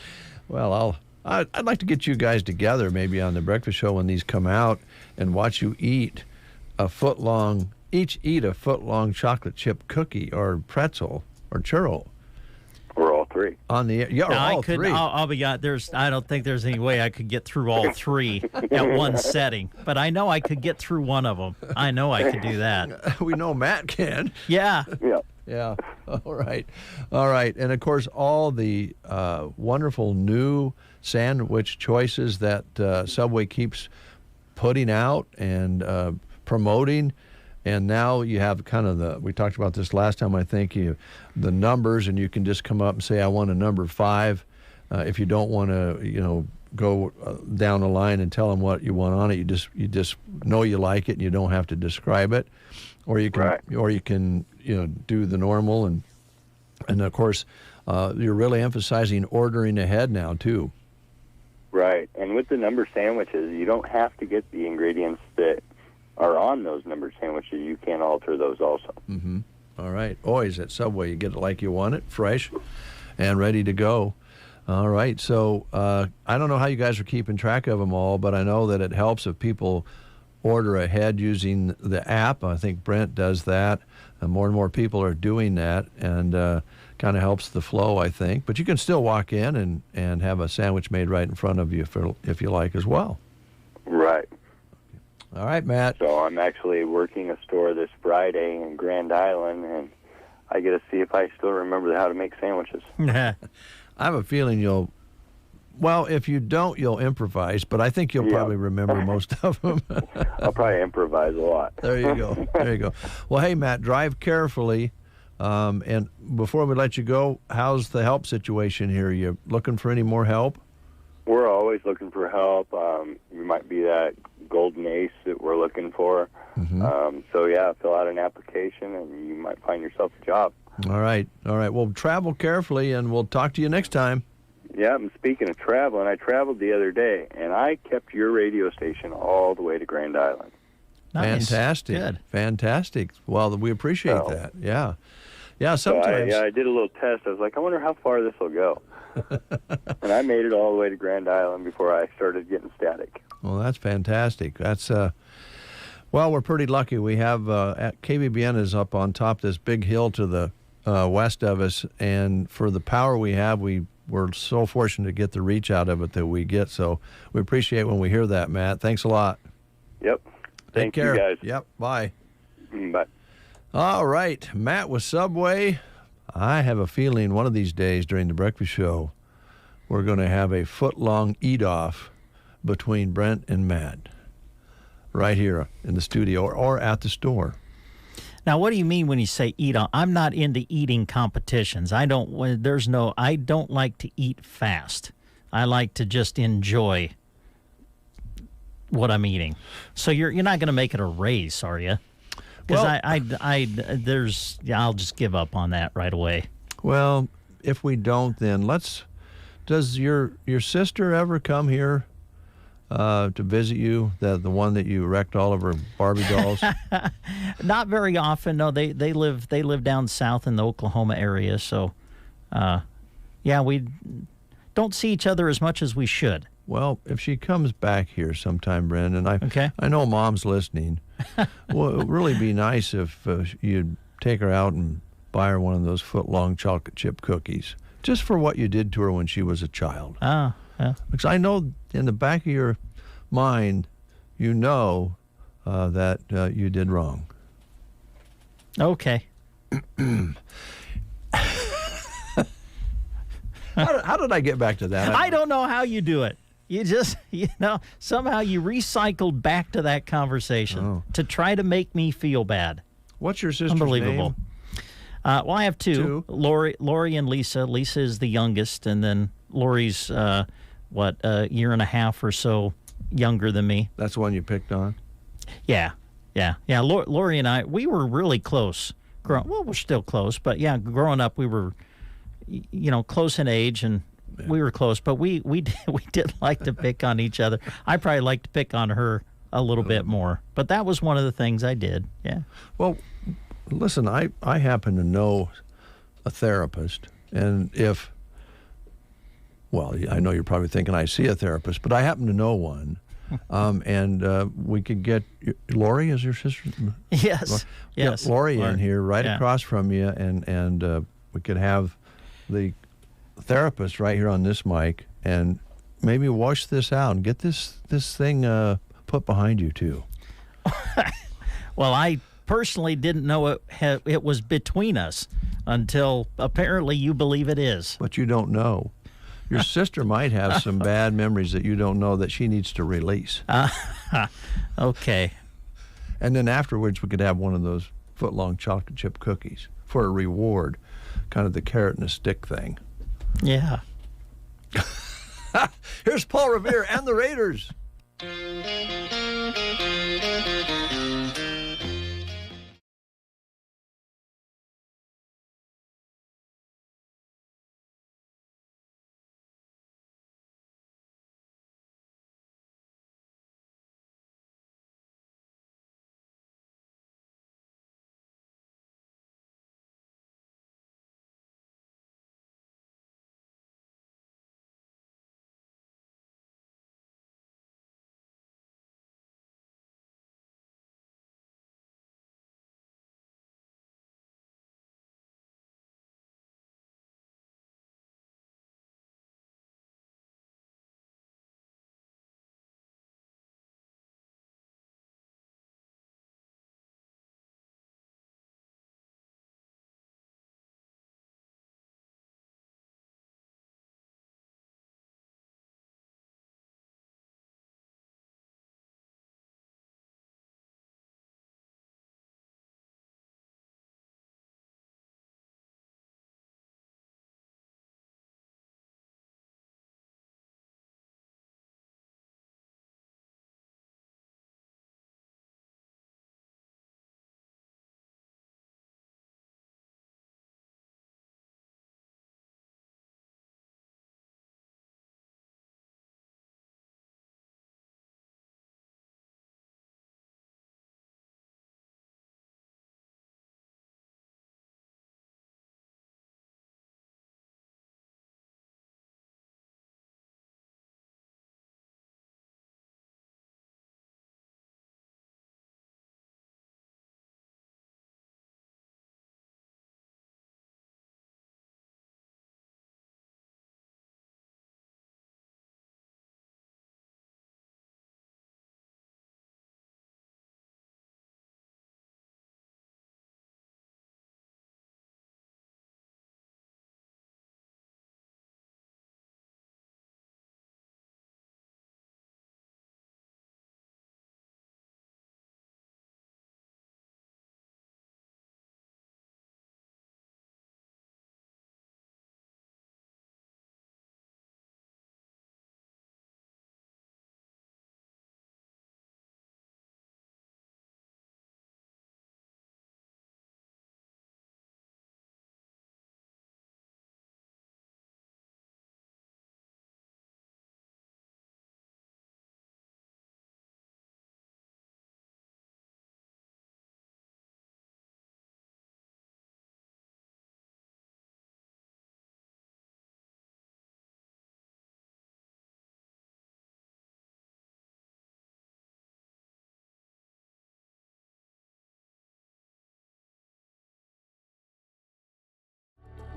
Well, I'd like to get you guys together maybe on the breakfast show when these come out and watch you eat a foot-long, each eat a foot-long chocolate chip cookie or pretzel or churro. Or all three. On the no, all three. I'll be honest. I don't think there's any way I could get through all three at one setting. But I know I could get through one of them. I know I could do that. We know Matt can. Yeah. Yeah. Yeah. All right. And of course, all the wonderful new sandwich choices that Subway keeps putting out and promoting. And now you have kind of we talked about this last time, I think, the numbers, and you can just come up and say, I want a number 5. If you don't want to, go down the line and tell them what you want on it, you just know you like it and you don't have to describe it. Or you can, do the normal. And of course, you're really emphasizing ordering ahead now, too. Right. And with the number sandwiches, you don't have to get the ingredients that are on those numbered sandwiches. You can alter those also. Mm-hmm. All right. Always at Subway, you get it like you want it, fresh and ready to go. All right. So I don't know how you guys are keeping track of them all, but I know that it helps if people order ahead using the app. I think Brent does that. And more people are doing that, and kind of helps the flow, I think. But you can still walk in and have a sandwich made right in front of you if you like as well. Right. All right, Matt. So I'm actually working a store this Friday in Grand Island, and I get to see if I still remember how to make sandwiches. I have a feeling if you don't, you'll improvise, but I think you'll probably remember most of them. I'll probably improvise a lot. There you go. Well, hey, Matt, drive carefully. And before we let you go, how's the help situation here? You looking for any more help? We're always looking for help. You might be that golden ace that we're looking for. Mm-hmm. Fill out an application and you might find yourself a job. All right. Well, travel carefully, and we'll talk to you next time. Yeah, and speaking of traveling, I traveled the other day, and I kept your radio station all the way to Grand Island. Nice. Fantastic. Good. Fantastic. Well, we appreciate that. Yeah. Yeah, sometimes. So I did a little test. I was like, I wonder how far this will go. And I made it all the way to Grand Island before I started getting static. Well, that's fantastic. That's we're pretty lucky. We have KBBN is up on top of this big hill to the west of us, and for the power we have, we're so fortunate to get the reach out of it that we get. So we appreciate when we hear that, Matt. Thanks a lot. Yep. Take care. You guys. Yep. Bye. Bye. All right, Matt with Subway. I have a feeling one of these days during the breakfast show, we're going to have a foot-long eat-off between Brent and Matt. right here in the studio or at the store. Now, what do you mean when you say eat on? I'm not into eating competitions. I don't like to eat fast. I like to just enjoy what I'm eating. So you're not going to make it a race, are you? Because I'll just give up on that right away. Well, if we don't, then does your sister ever come here to visit you? The one that you wrecked all of her Barbie dolls? Not very often. No, they live down south in the Oklahoma area. So, we don't see each other as much as we should. Well, if she comes back here sometime, Brendan, I know Mom's listening. Well, it would really be nice if you'd take her out and buy her one of those foot-long chocolate chip cookies, just for what you did to her when she was a child. Yeah. Because I know in the back of your mind, you know that you did wrong. Okay. How did I get back to that? I don't know how you do it. You just, somehow you recycled back to that conversation to try to make me feel bad. What's your sister's Unbelievable. name? Well, I have two. Lori and Lisa. Lisa is the youngest, and then Lori's, a year and a half or so younger than me. That's the one you picked on? Yeah. Lori and I, we were really close. We're still close, but yeah, growing up, we were, close in age, and we were close, but we did like to pick on each other. I probably like to pick on her a little bit more, but that was one of the things I did. Yeah. Well, listen, I happen to know a therapist, and I know you're probably thinking I see a therapist, but I happen to know one, and we could get Lori, is your sister? Yes. Get Lori in here right across from you, and we could have the therapist right here on this mic, and maybe wash this out and get this thing put behind you too. Well, I personally didn't know it was between us until apparently you believe it is. But you don't know. Your sister might have some bad memories that you don't know that she needs to release. Okay. And then afterwards we could have one of those foot-long chocolate chip cookies for a reward, kind of the carrot and a stick thing. Yeah. Here's Paul Revere and the Raiders.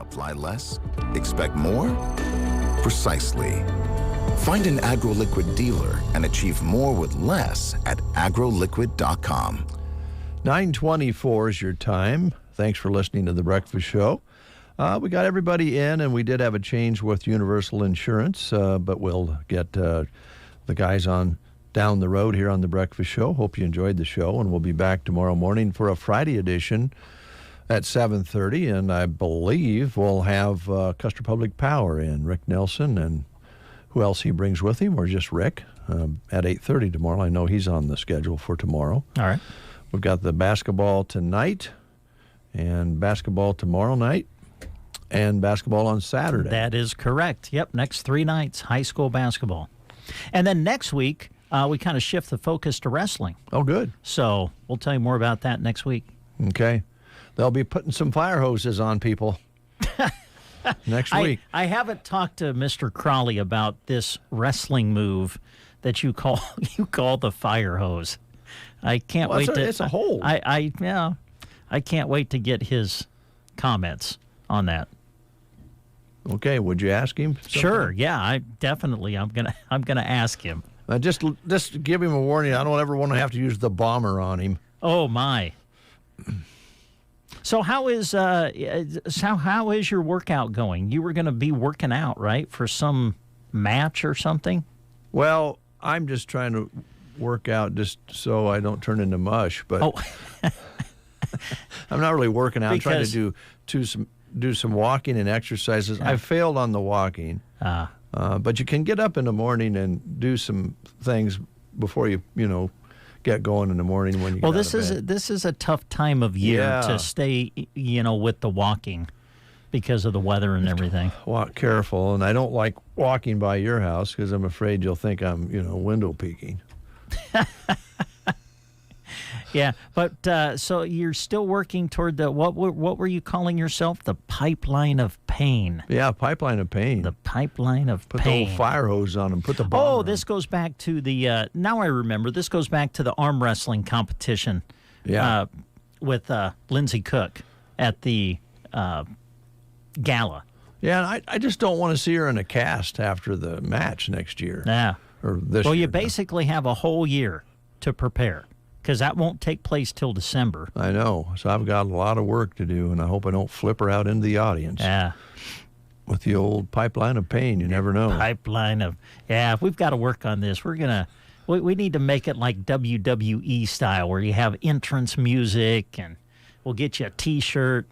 Fly less? Expect more? Precisely. Find an AgroLiquid dealer and achieve more with less at agroliquid.com. 9:24 is your time. Thanks for listening to The Breakfast Show. We got everybody in, and we did have a change with Universal Insurance, but we'll get the guys on down the road here on The Breakfast Show. Hope you enjoyed the show, and we'll be back tomorrow morning for a Friday edition at 7:30, and I believe we'll have Custer Public Power in, Rick Nelson, and who else he brings with him, or just Rick, at 8:30 tomorrow. I know he's on the schedule for tomorrow. All right. We've got the basketball tonight, and basketball tomorrow night, and basketball on Saturday. That is correct. Yep, next 3 nights, high school basketball. And then next week, we kind of shift the focus to wrestling. Oh, good. So we'll tell you more about that next week. Okay. They'll be putting some fire hoses on people next week. I haven't talked to Mr. Crawley about this wrestling move that you call the fire hose. I can't wait to. It's a hold. I can't wait to get his comments on that. Okay, would you ask him something? Sure. Yeah, I'm gonna ask him. Just give him a warning. I don't ever want to have to use the bomber on him. Oh my. So how is your workout going? You were going to be working out, right, for some match or something? Well, I'm just trying to work out just so I don't turn into mush. But I'm not really working out. I'm trying to do some walking and exercises. I failed on the walking, but you can get up in the morning and do some things before you get going in the morning when you get out of bed. This is a tough time of year to stay with the walking because of the weather and everything. Walk careful, and I don't like walking by your house because I'm afraid you'll think I'm window peeking. Yeah, but so you're still working toward the what were you calling yourself? The pipeline of pain. Yeah, pipeline of pain. The pipeline of pain. Put the old fire hose on them. Put the bomb. Oh, this goes back to the now I remember. This goes back to the arm wrestling competition. Yeah. With Lindsay Cook at the gala. Yeah, and I just don't want to see her in a cast after the match next year. Yeah. Or this year. Well, you now. basically have a whole year to prepare. Because that won't take place till December. I know. So I've got a lot of work to do, and I hope I don't flip her out into the audience. Yeah. With the old pipeline of pain, you never know. Pipeline of... Yeah, we've got to work on this. We're going to... We need to make it like WWE style, where you have entrance music, and we'll get you a T-shirt,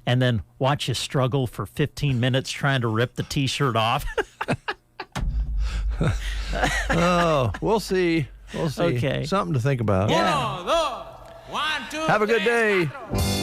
and then watch you struggle for 15 minutes trying to rip the T-shirt off. Oh, we'll see. We'll see. Okay. Something to think about. Yeah. 1, 2, Have a good day. 4.